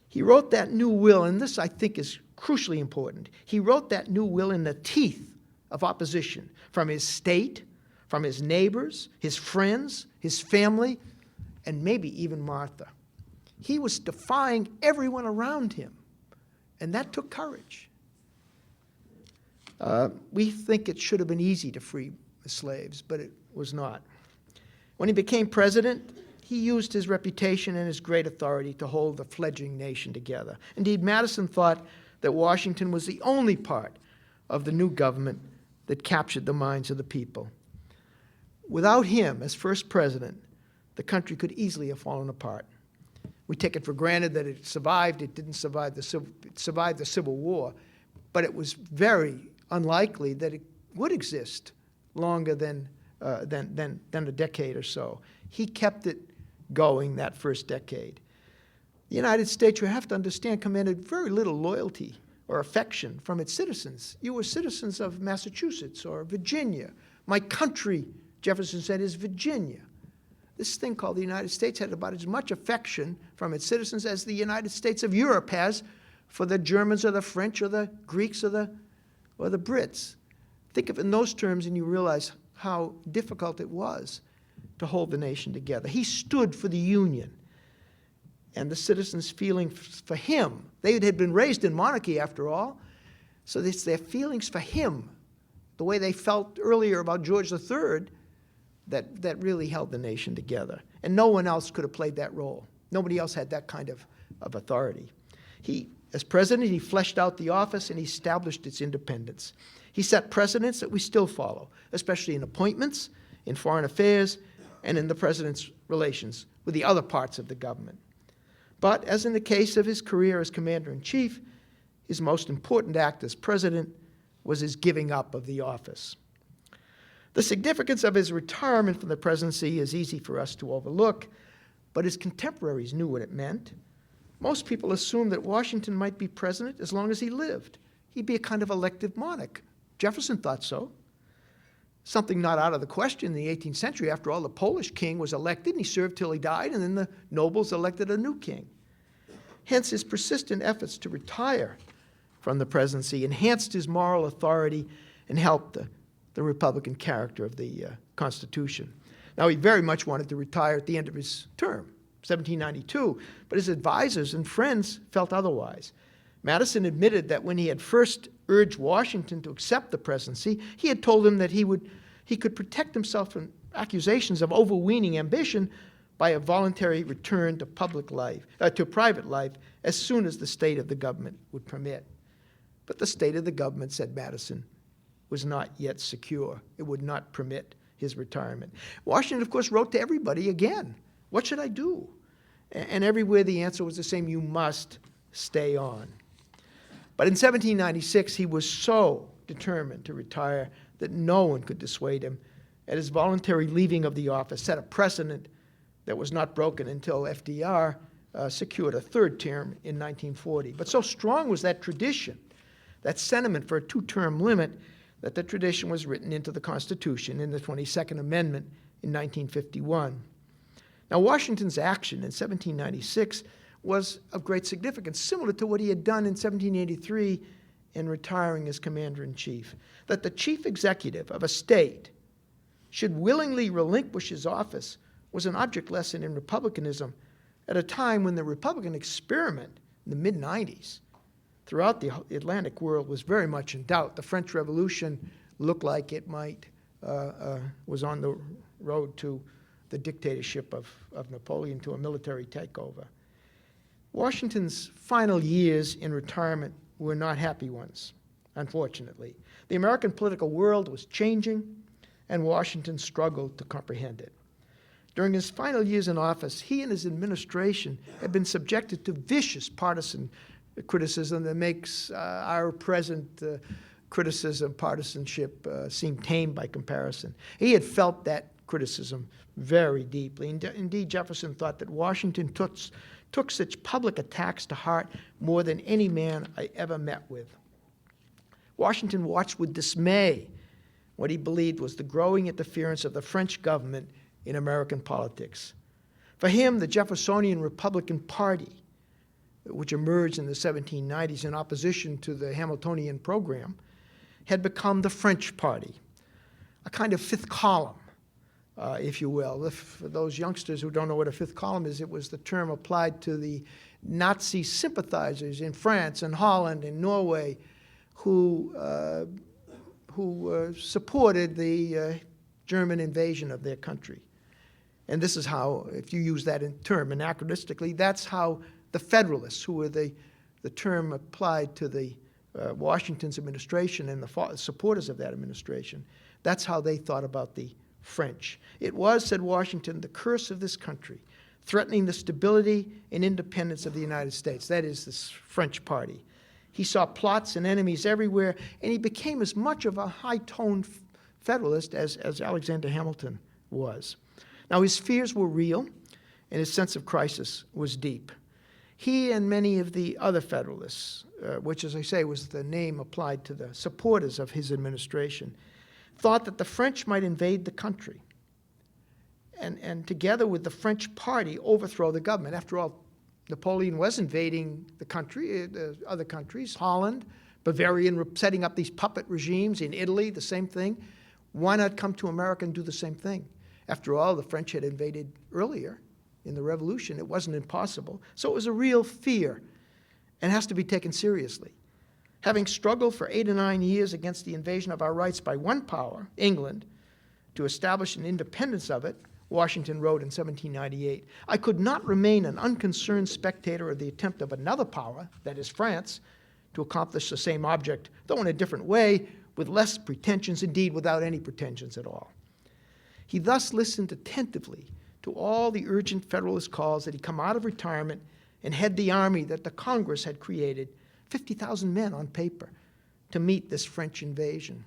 He wrote that new will, and this I think is crucially important. He wrote that new will in the teeth of opposition from his state, from his neighbors, his friends, his family, and maybe even Martha. He was defying everyone around him, and that took courage. We think it should have been easy to free the slaves, but it was not. When he became president, he used his reputation and his great authority to hold the fledgling nation together. Indeed, Madison thought that Washington was the only part of the new government that captured the minds of the people. Without him as first president, the country could easily have fallen apart. We take it for granted that it survived. It didn't survive it survived the Civil War, but it was very unlikely that it would exist longer than a decade or so. He kept it going that first decade. The United States, you have to understand, commanded very little loyalty or affection from its citizens. You were citizens of Massachusetts or Virginia. My country, Jefferson said, is Virginia. This thing called the United States had about as much affection from its citizens as the United States of Europe has for the Germans or the French or the Greeks or the Brits. Think of it in those terms and you realize how difficult it was to hold the nation together. He stood for the Union. And the citizens' feeling for him, they had been raised in monarchy after all, so it's their feelings for him, the way they felt earlier about George III, that really held the nation together. And no one else could have played that role. Nobody else had that kind of authority. As president, he fleshed out the office and he established its independence. He set precedents that we still follow, especially in appointments, in foreign affairs, and in the president's relations with the other parts of the government. But as in the case of his career as commander-in-chief, his most important act as president was his giving up of the office. The significance of his retirement from the presidency is easy for us to overlook, but his contemporaries knew what it meant. Most people assumed that Washington might be president as long as he lived. He'd be a kind of elective monarch. Jefferson thought so. Something not out of the question in the 18th century. After all, the Polish king was elected, and he served till he died, and then the nobles elected a new king. Hence, his persistent efforts to retire from the presidency enhanced his moral authority and helped the Republican character of the Constitution. Now, he very much wanted to retire at the end of his term, 1792, but his advisors and friends felt otherwise. Madison admitted that when he had first urged Washington to accept the presidency, he had told him that he could protect himself accusations of overweening ambition by a voluntary return to private life as soon as the state of the government would permit. But the state of the government, said Madison, was not yet secure. It would not permit his retirement. Washington, of course, wrote to everybody again, what should I do? And everywhere the answer was the same, you must stay on. But in 1796, he was so determined to retire that no one could dissuade him, and his voluntary leaving of the office set a precedent that was not broken until FDR secured a third term in 1940. But so strong was that tradition, that sentiment for a two-term limit, that the tradition was written into the Constitution in the 22nd Amendment in 1951. Now, Washington's action in 1796 was of great significance, similar to what he had done in 1783 in retiring as commander-in-chief, that the chief executive of a state should willingly relinquish his office was an object lesson in republicanism at a time when the Republican experiment in the mid-90s throughout the Atlantic world was very much in doubt. The French Revolution looked like it was on the road to the dictatorship of Napoleon, to a military takeover. Washington's final years in retirement were not happy ones, unfortunately. The American political world was changing, and Washington struggled to comprehend it. During his final years in office, he and his administration had been subjected to vicious partisan criticism that makes our present partisanship seem tame by comparison. He had felt that criticism very deeply. Indeed, Jefferson thought that Washington took such public attacks to heart more than any man I ever met with. Washington watched with dismay what he believed was the growing interference of the French government in American politics. For him, the Jeffersonian Republican Party, which emerged in the 1790s in opposition to the Hamiltonian program, had become the French Party, a kind of fifth column, if you will. For those youngsters who don't know what a fifth column is, it was the term applied to the Nazi sympathizers in France and Holland and Norway who supported the German invasion of their country. And this is how, if you use that term anachronistically, that's how the Federalists, who were the term applied to the Washington's administration and the supporters of that administration, that's how they thought about the French. It was, said Washington, the curse of this country, threatening the stability and independence of the United States. That is, this French party. He saw plots and enemies everywhere, and he became as much of a high-toned Federalist as Alexander Hamilton was. Now, his fears were real, and his sense of crisis was deep. He and many of the other Federalists, which, as I say, was the name applied to the supporters of his administration, thought that the French might invade the country and together with the French party, overthrow the government. After all, Napoleon was invading the country, other countries, Holland, Bavaria, setting up these puppet regimes in Italy, the same thing. Why not come to America and do the same thing? After all, the French had invaded earlier in the Revolution. It wasn't impossible. So it was a real fear and has to be taken seriously. Having struggled for 8 or 9 years against the invasion of our rights by one power, England, to establish an independence of it, Washington wrote in 1798, I could not remain an unconcerned spectator of the attempt of another power, that is France, to accomplish the same object, though in a different way, with less pretensions, indeed without any pretensions at all. He thus listened attentively to all the urgent Federalist calls that he come out of retirement and head the army that the Congress had created, 50,000 men on paper, to meet this French invasion.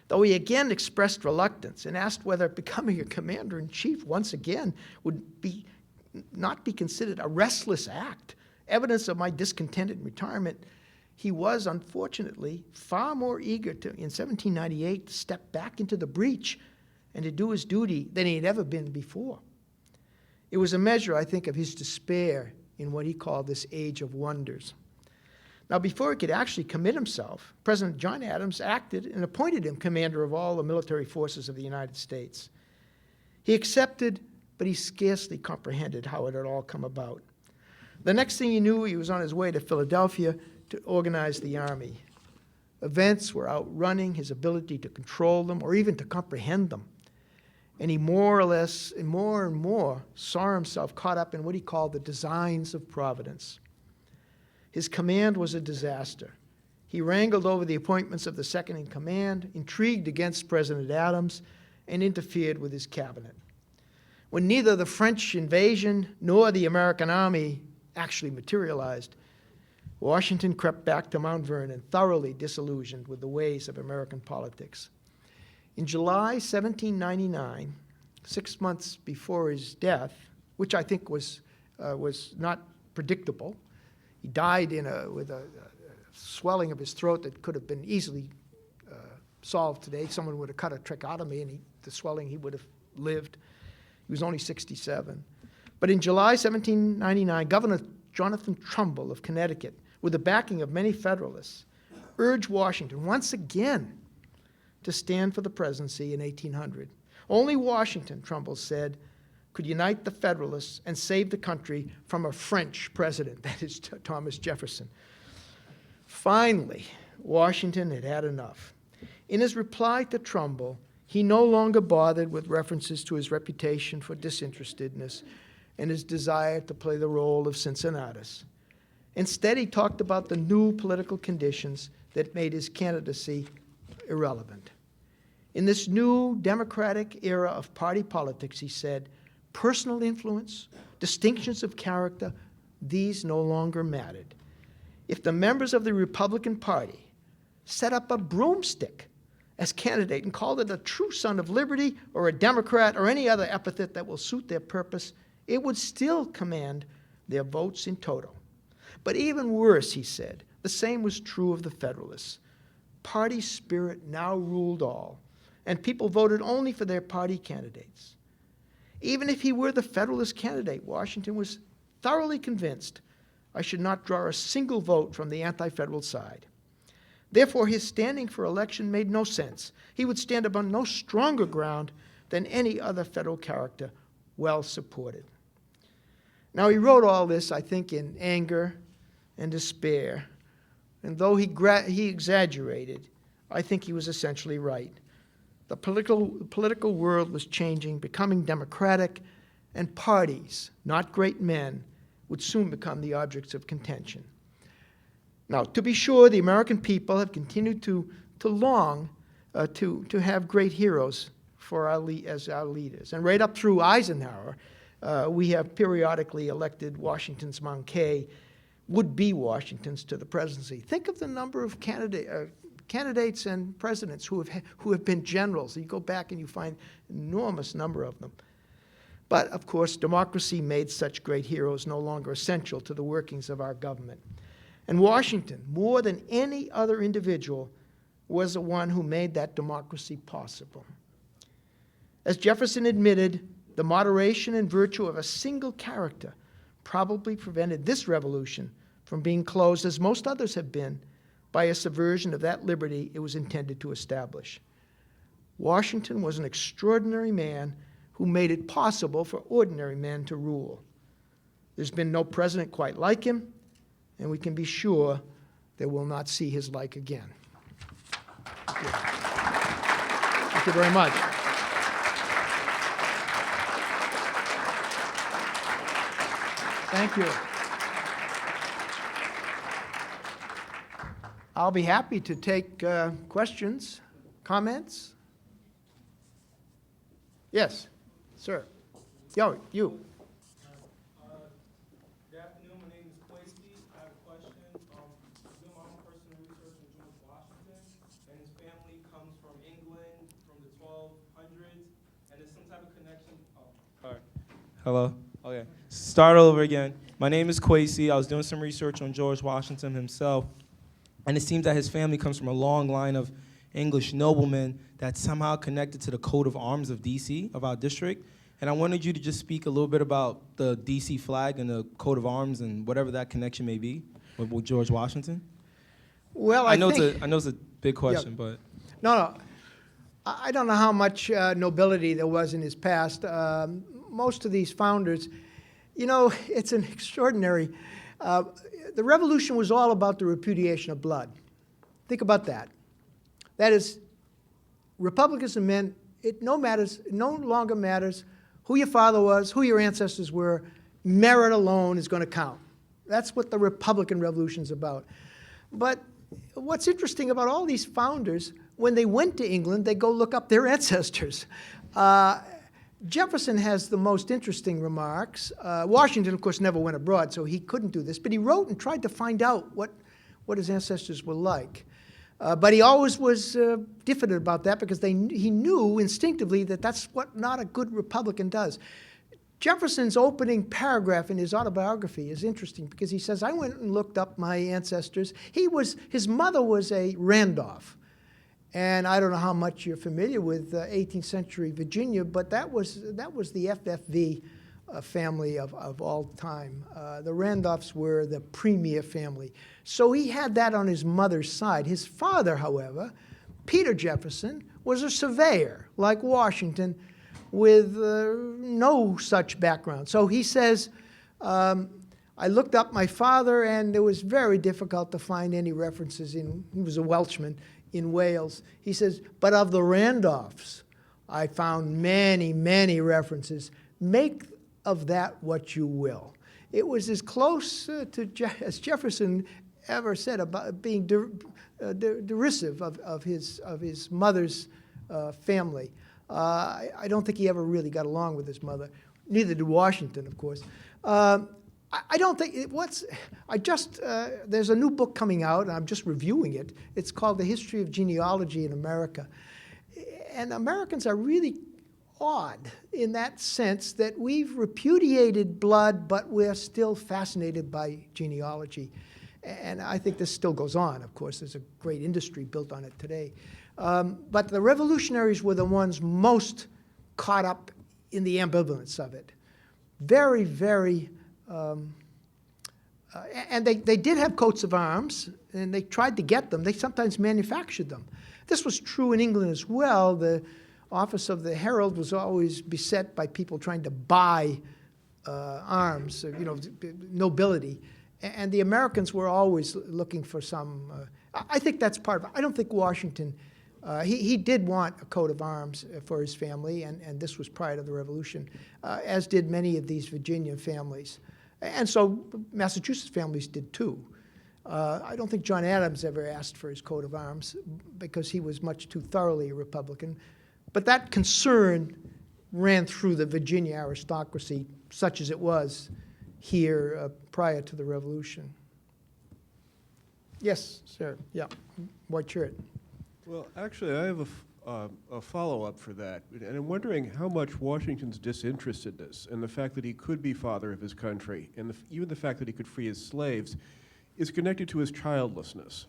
Though he again expressed reluctance and asked whether becoming a commander-in-chief once again would not be considered a restless act, evidence of my discontent in retirement, he was, unfortunately, far more eager to, in 1798, to step back into the breach and to do his duty than he had ever been before. It was a measure, I think, of his despair in what he called this age of wonders. Now, before he could actually commit himself, President John Adams acted and appointed him commander of all the military forces of the United States. He accepted, but he scarcely comprehended how it had all come about. The next thing he knew, he was on his way to Philadelphia to organize the army. Events were outrunning his ability to control them or even to comprehend them. And he more or less, and more saw himself caught up in what he called the designs of Providence. His command was a disaster. He wrangled over the appointments of the second in command, intrigued against President Adams, and interfered with his cabinet. When neither the French invasion nor the American army actually materialized, Washington crept back to Mount Vernon, thoroughly disillusioned with the ways of American politics. In July 1799, 6 months before his death, which I think was not predictable, he died with a swelling of his throat that could have been easily solved today. Someone would have cut a tracheotomy, and the swelling, he would have lived. He was only 67. But in July 1799, Governor Jonathan Trumbull of Connecticut, with the backing of many Federalists, urged Washington once again to stand for the presidency in 1800. Only Washington, Trumbull said, could unite the Federalists and save the country from a French president, that is Thomas Jefferson. Finally, Washington had had enough. In his reply to Trumbull, he no longer bothered with references to his reputation for disinterestedness and his desire to play the role of Cincinnatus. Instead, he talked about the new political conditions that made his candidacy irrelevant. In this new democratic era of party politics, he said, personal influence, distinctions of character, these no longer mattered. If the members of the Republican Party set up a broomstick as candidate and called it a true son of liberty or a Democrat or any other epithet that will suit their purpose, it would still command their votes in total. But even worse, he said, the same was true of the Federalists. Party spirit now ruled all, and people voted only for their party candidates. Even if he were the Federalist candidate, Washington was thoroughly convinced I should not draw a single vote from the anti-federal side. Therefore, his standing for election made no sense. He would stand upon no stronger ground than any other federal character well supported. Now, he wrote all this, I think, in anger and despair. And though he exaggerated, I think he was essentially right. The political world was changing, becoming democratic, and parties, not great men, would soon become the objects of contention. Now, to be sure, the American people have continued to long to have great heroes for as our leaders. And right up through Eisenhower, we have periodically elected Washington's Manquet, would-be Washingtons, to the presidency. Think of the number of candidates and presidents who have been generals. You go back and you find an enormous number of them. But, of course, democracy made such great heroes no longer essential to the workings of our government. And Washington, more than any other individual, was the one who made that democracy possible. As Jefferson admitted, the moderation and virtue of a single character probably prevented this revolution from being closed, as most others have been, by a subversion of that liberty it was intended to establish. Washington was an extraordinary man who made it possible for ordinary men to rule. There's been no president quite like him, and we can be sure that we'll not see his like again. Thank you. Thank you very much. Thank you. I'll be happy to take questions, comments. Yes, sir. Yo, you. Good afternoon. My name is Quasey. I have a question. I'm doing my own personal research on George Washington, and his family comes from England from the 1200s, and there's some type of connection. Oh, all right. Hello. Okay. Start over again. My name is Quasey. I was doing some research on George Washington himself, and it seems that his family comes from a long line of English noblemen that's somehow connected to the coat of arms of D.C., of our district. And I wanted you to just speak a little bit about the D.C. flag and the coat of arms and whatever that connection may be with George Washington. Well, I know it's a big question, Yeah. but... No. I don't know how much nobility there was in his past. Most of these founders, you know, it's an extraordinary... the revolution was all about the repudiation of blood. Think about that. That is, republicanism meant It no longer matters who your father was, who your ancestors were. Merit alone is going to count. That's what the Republican Revolution is about. But what's interesting about all these founders, when they went to England, they go look up their ancestors. Jefferson has the most interesting remarks. Washington, of course, never went abroad, so he couldn't do this. But he wrote and tried to find out what his ancestors were like. But he always was diffident about that because he knew instinctively that that's what not a good Republican does. Jefferson's opening paragraph in his autobiography is interesting because he says, I went and looked up my ancestors. His mother was a Randolph. And I don't know how much you're familiar with 18th century Virginia, but that was the FFV family of all time. The Randolphs were the premier family. So he had that on his mother's side. His father, however, Peter Jefferson, was a surveyor, like Washington, with no such background. So he says, I looked up my father, and it was very difficult to find any references he was a Welshman, in Wales. He says, but of the Randolphs, I found many, many references. Make of that what you will. It was as close as Jefferson ever said about being derisive of his mother's family. I don't think he ever really got along with his mother. Neither did Washington, of course. I don't think there's a new book coming out, and I'm just reviewing it. It's called The History of Genealogy in America. And Americans are really odd in that sense that we've repudiated blood, but we're still fascinated by genealogy. And I think this still goes on. Of course, there's a great industry built on it today. But the revolutionaries were the ones most caught up in the ambivalence of it. Very, very... and they did have coats of arms, and they tried to get them. They sometimes manufactured them. This was true in England as well. The office of the herald was always beset by people trying to buy arms, nobility. And the Americans were always looking for some... I think that's part of it. I don't think Washington... He did want a coat of arms for his family, and this was prior to the Revolution, as did many of these Virginia families. And so Massachusetts families did too. I don't think John Adams ever asked for his coat of arms because he was much too thoroughly a Republican. But that concern ran through the Virginia aristocracy, such as it was here prior to the Revolution. Yes, sir. Yeah, white shirt. Well, actually, I have a follow-up for that. And I'm wondering how much Washington's disinterestedness and the fact that he could be father of his country, and even the fact that he could free his slaves, is connected to his childlessness.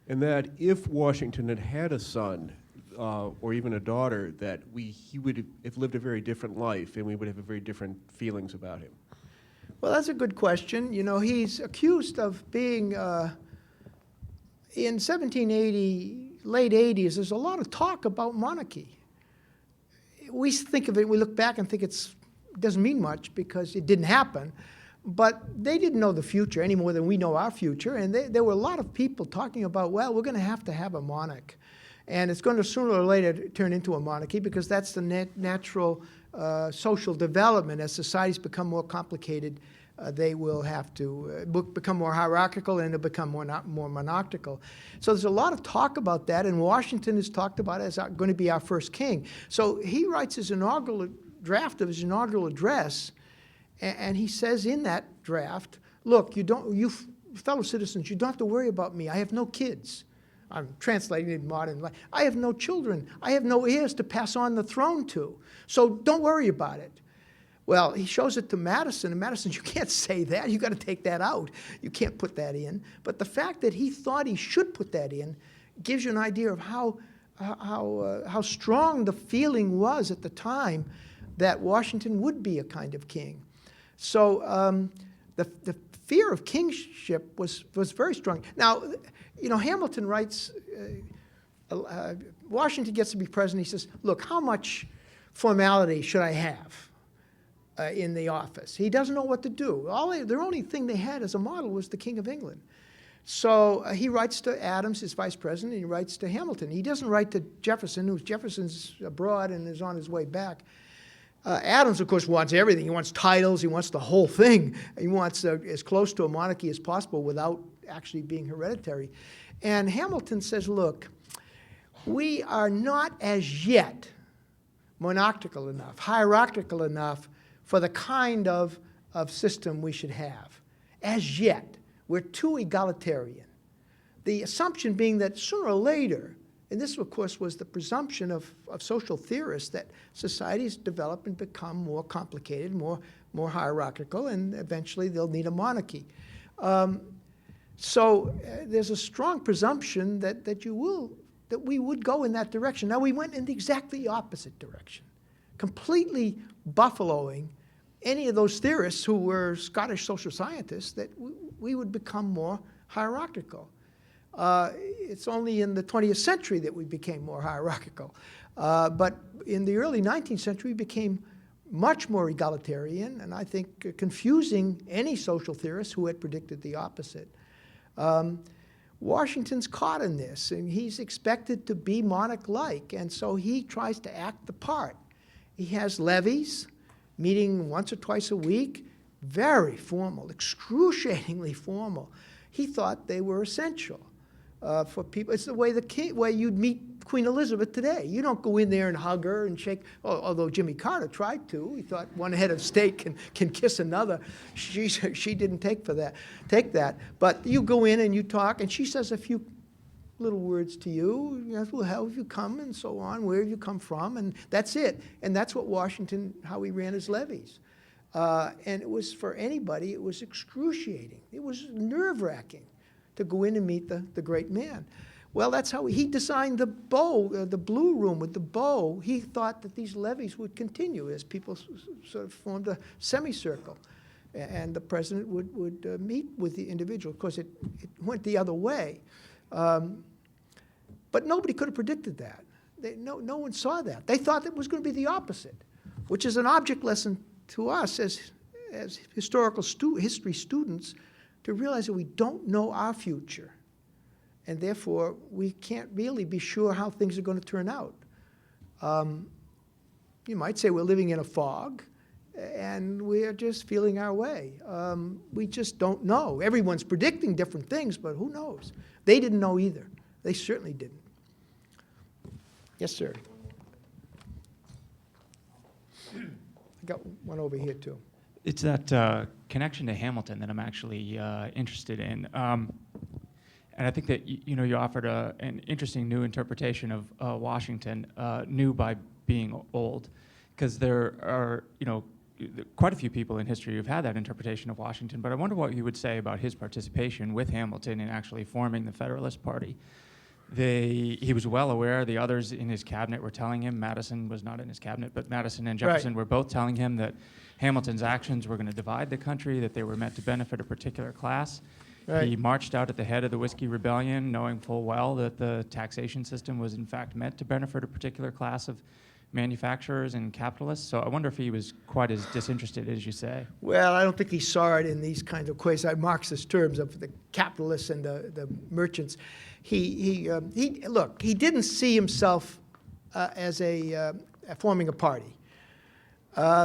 And that if Washington had had a son, or even a daughter, that he would have lived a very different life, and we would have very different feelings about him. Well, that's a good question. You know, he's accused of being, in 1780, late 80s, there's a lot of talk about monarchy. We think of it, we look back and think it doesn't mean much because it didn't happen. But they didn't know the future any more than we know our future. And there were a lot of people talking about, well, we're going to have a monarch. And it's going to sooner or later turn into a monarchy because that's the natural social development. As societies become more complicated, they will have to become more hierarchical and they'll become more monarchical. So there's a lot of talk about that, and Washington is talked about as going to be our first king. So he writes his inaugural draft of his inaugural address, and he says in that draft, look, you fellow citizens, you don't have to worry about me. I have no kids. I'm translating it in modern life. I have no children. I have no heirs to pass on the throne to. So don't worry about it. Well, he shows it to Madison, and Madison, you can't say that. You got to take that out. You can't put that in. But the fact that he thought he should put that in gives you an idea of how strong the feeling was at the time that Washington would be a kind of king. So the fear of kingship was very strong. Now, you know, Hamilton writes, Washington gets to be president. He says, look, how much formality should I have in the office? He doesn't know what to do. The only thing they had as a model was the King of England. So he writes to Adams, his vice president, and he writes to Hamilton. He doesn't write to Jefferson, Jefferson's abroad and is on his way back. Adams, of course, wants everything. He wants titles. He wants the whole thing. He wants as close to a monarchy as possible without actually being hereditary. And Hamilton says, look, we are not as yet monarchical enough, hierarchical enough for the kind of system we should have. As yet, we're too egalitarian. The assumption being that sooner or later, and this, of course, was the presumption of social theorists, that societies develop and become more complicated, more hierarchical, and eventually they'll need a monarchy. So there's a strong presumption that we would go in that direction. Now, we went in the exactly opposite direction, completely buffaloing any of those theorists who were Scottish social scientists, that we would become more hierarchical. It's only in the 20th century that we became more hierarchical. But in the early 19th century, we became much more egalitarian, and I think confusing any social theorist who had predicted the opposite. Washington's caught in this, and he's expected to be monarch-like, and so he tries to act the part. He has levees, meeting once or twice a week, very formal, excruciatingly formal. He thought they were essential for people. It's the way you'd meet Queen Elizabeth today. You don't go in there and hug her and shake, although Jimmy Carter tried to. He thought one head of state can kiss another. She didn't take that. But you go in and you talk, and she says a few little words to you. You ask, well, how have you come, and so on. Where have you come from? And that's it. And that's what Washington, how he ran his levees. And it was, for anybody, it was excruciating. It was nerve-wracking to go in and meet the great man. Well, that's how he designed the bow, the blue room with the bow. He thought that these levees would continue as people sort of formed a semicircle. And the president would meet with the individual. Of course, it went the other way. But nobody could have predicted that. No one saw that. They thought it was going to be the opposite, which is an object lesson to us as history students, to realize that we don't know our future. And therefore, we can't really be sure how things are going to turn out. You might say we're living in a fog, and we're just feeling our way. We just don't know. Everyone's predicting different things, but who knows? They didn't know either. They certainly didn't. Yes, sir. I got one over here, too. It's that connection to Hamilton that I'm actually interested in. And I think that you offered an interesting new interpretation of Washington, new by being old, because there are quite a few people in history who've had that interpretation of Washington. But I wonder what you would say about his participation with Hamilton in actually forming the Federalist Party. He was well aware. The others in his cabinet were telling him. Madison was not in his cabinet, but Madison and Jefferson were both telling him that Hamilton's actions were going to divide the country, that they were meant to benefit a particular class. Right. He marched out at the head of the Whiskey Rebellion, knowing full well that the taxation system was in fact meant to benefit a particular class of manufacturers and capitalists. So I wonder if he was quite as disinterested as you say. Well, I don't think he saw it in these kinds of quasi-Marxist terms of the capitalists and the merchants. Look, he didn't see himself as forming a party.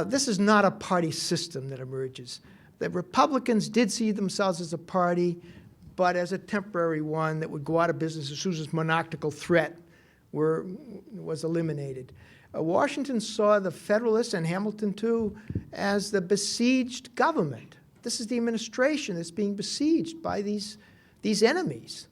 This is not a party system that emerges. The Republicans did see themselves as a party, but as a temporary one that would go out of business as soon as this monarchical threat was eliminated. Washington saw the Federalists, and Hamilton too, as the besieged government. This is the administration that's being besieged by these enemies.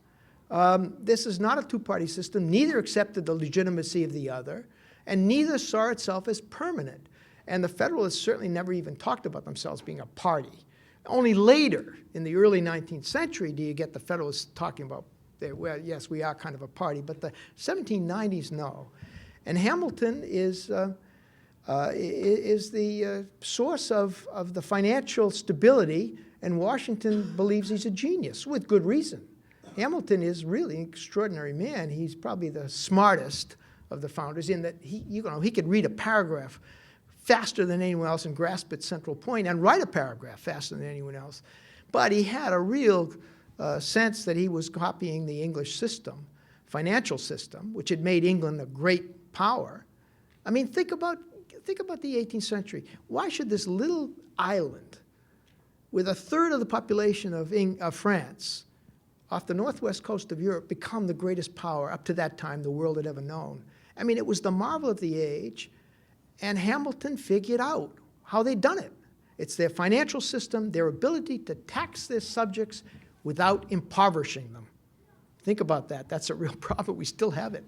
This is not a two-party system. Neither accepted the legitimacy of the other, and neither saw itself as permanent. And the Federalists certainly never even talked about themselves being a party. Only later, in the early 19th century, do you get the Federalists talking about, well, yes, we are kind of a party, but the 1790s, no. And Hamilton is the source of the financial stability, and Washington believes he's a genius, with good reason. Hamilton is really an extraordinary man. He's probably the smartest of the founders in that he could read a paragraph faster than anyone else and grasp its central point and write a paragraph faster than anyone else. But he had a real sense that he was copying the English system, financial system, which had made England a great power. I mean, think about the 18th century. Why should this little island with a third of the population of France off the northwest coast of Europe become the greatest power up to that time the world had ever known? I mean, it was the marvel of the age, and Hamilton figured out how they'd done it. It's their financial system, their ability to tax their subjects without impoverishing them. Think about that. That's a real problem. We still have it.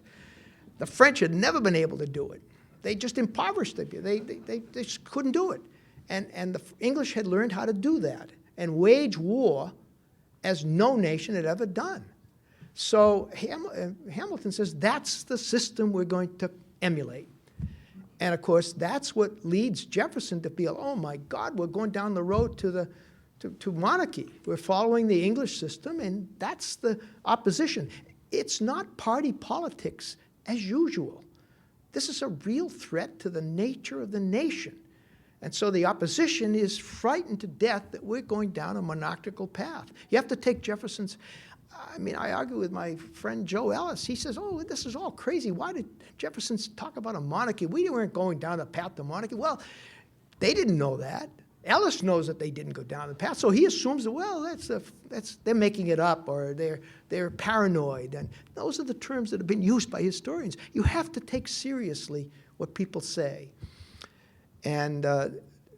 The French had never been able to do it. They just impoverished them. They just couldn't do it. And the English had learned how to do that and wage war as no nation had ever done. So Hamilton says that's the system we're going to emulate. And of course, that's what leads Jefferson to feel, oh my God, we're going down the road to monarchy. We're following the English system, and that's the opposition. It's not party politics as usual. This is a real threat to the nature of the nation. And so the opposition is frightened to death that we're going down a monarchical path. You have to take Jefferson's, I mean, I argue with my friend Joe Ellis. He says, oh, this is all crazy. Why did Jefferson talk about a monarchy? We weren't going down the path to monarchy. Well, they didn't know that. Ellis knows that they didn't go down the path, so he assumes that, well, they're making it up, or they're paranoid. And those are the terms that have been used by historians. You have to take seriously what people say. And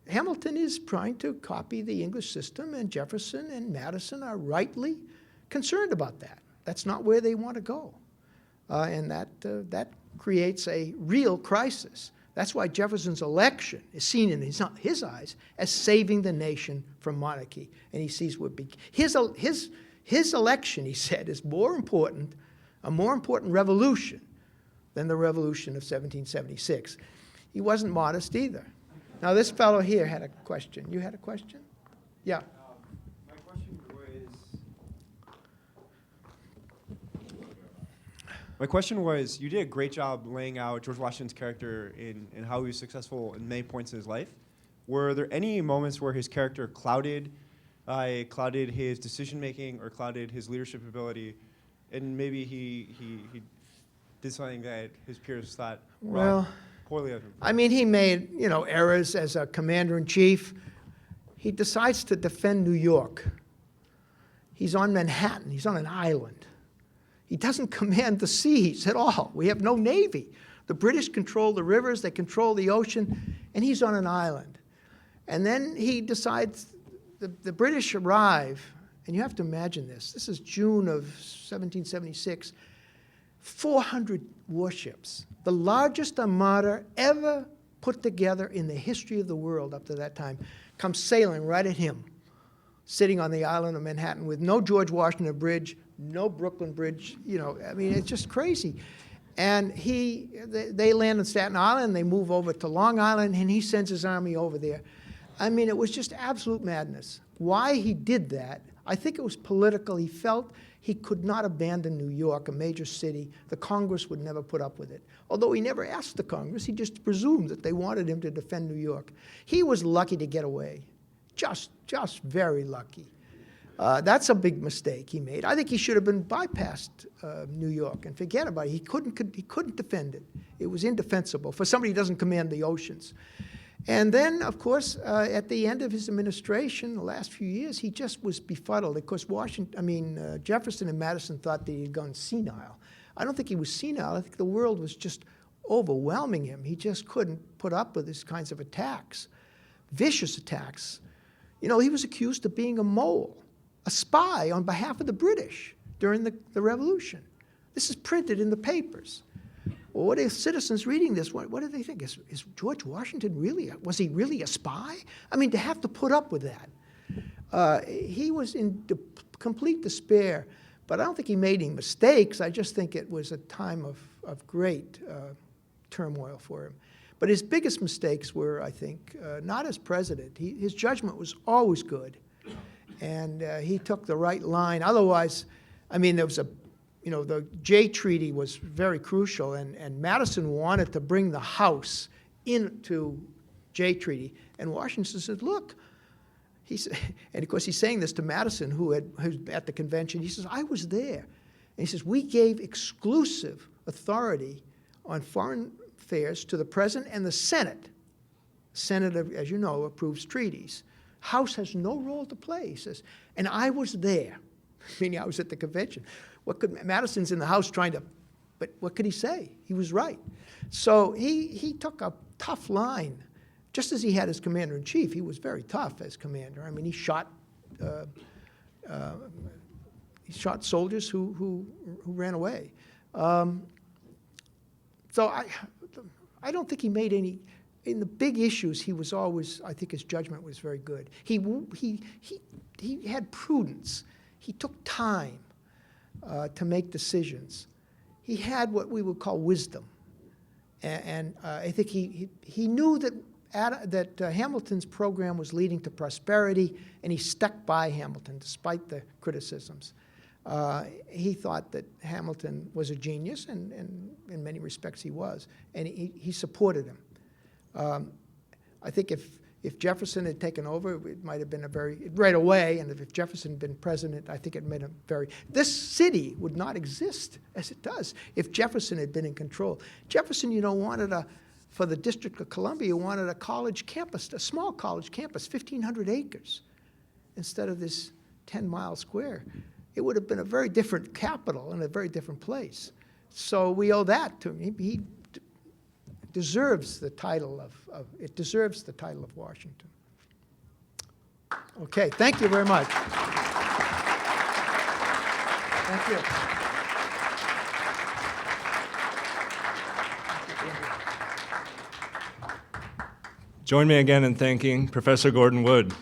Hamilton is trying to copy the English system, and Jefferson and Madison are rightly concerned about that. That's not where they want to go. And that creates a real crisis. That's why Jefferson's election is seen in his eyes as saving the nation from monarchy. And he sees what his election, he said, is a more important revolution than the revolution of 1776. He wasn't modest either. Now, this fellow here had a question. You had a question? Yeah. My question was, you did a great job laying out George Washington's character and how he was successful in many points in his life. Were there any moments where his character clouded his decision-making or clouded his leadership ability, and maybe he did something that his peers thought poorly of him? I mean, he made, errors as a commander-in-chief. He decides to defend New York. He's on Manhattan. He's on an island. He doesn't command the seas at all. We have no navy. The British control the rivers, they control the ocean, and he's on an island. And then he decides, the British arrive, and you have to imagine this. This is June of 1776. 400 warships, the largest armada ever put together in the history of the world up to that time, come sailing right at him, sitting on the island of Manhattan with no George Washington Bridge, no Brooklyn Bridge, I mean, it's just crazy. And they land on Staten Island, they move over to Long Island, and he sends his army over there. I mean, it was just absolute madness. Why he did that, I think it was political. He felt he could not abandon New York, a major city. The Congress would never put up with it. Although he never asked the Congress, he just presumed that they wanted him to defend New York. He was lucky to get away, just very lucky. That's a big mistake he made. I think he should have been bypassed New York and forget about it. He couldn't defend it. It was indefensible for somebody who doesn't command the oceans. And then, of course, at the end of his administration, the last few years, he just was befuddled. Of course, Jefferson and Madison thought that he had gone senile. I don't think he was senile. I think the world was just overwhelming him. He just couldn't put up with these kinds of attacks, vicious attacks. He was accused of being a mole, a spy on behalf of the British during the Revolution. This is printed in the papers. Well, what are citizens reading this? What do they think? Is George Washington was he really a spy? I mean, to have to put up with that. He was in complete despair, but I don't think he made any mistakes. I just think it was a time of great turmoil for him. But his biggest mistakes were, I think, not as president. His judgment was always good, and he took the right line. Otherwise, there was the Jay Treaty was very crucial, and Madison wanted to bring the House into Jay Treaty. And Washington said, look, And of course he's saying this to Madison, who's at the convention. He says, I was there. And he says, we gave exclusive authority on foreign affairs to the President and the Senate. Senate, as you know, approves treaties. House has no role to play, he says. And I was there, meaning I was at the convention. Madison's in the House trying to, but what could he say? He was right. So he took a tough line. Just as he had as commander-in-chief, he was very tough as commander. I mean, he shot soldiers who ran away. So I don't think he made any. In the big issues, he was always. I think his judgment was very good. He had prudence. He took time to make decisions. He had what we would call wisdom, and I think he knew that Hamilton's program was leading to prosperity, and he stuck by Hamilton despite the criticisms. He thought that Hamilton was a genius, and in many respects he was, and he supported him. I think if Jefferson had taken over, it might have been right away, and if Jefferson had been president, I think it made him this city would not exist as it does if Jefferson had been in control. Jefferson, wanted for the District of Columbia, wanted a college campus, a small college campus, 1,500 acres, instead of this 10-mile square. It would have been a very different capital and a very different place. So we owe that to him. He deserves the title it deserves the title of Washington. Okay, thank you very much. Thank you. Join me again in thanking Professor Gordon Wood.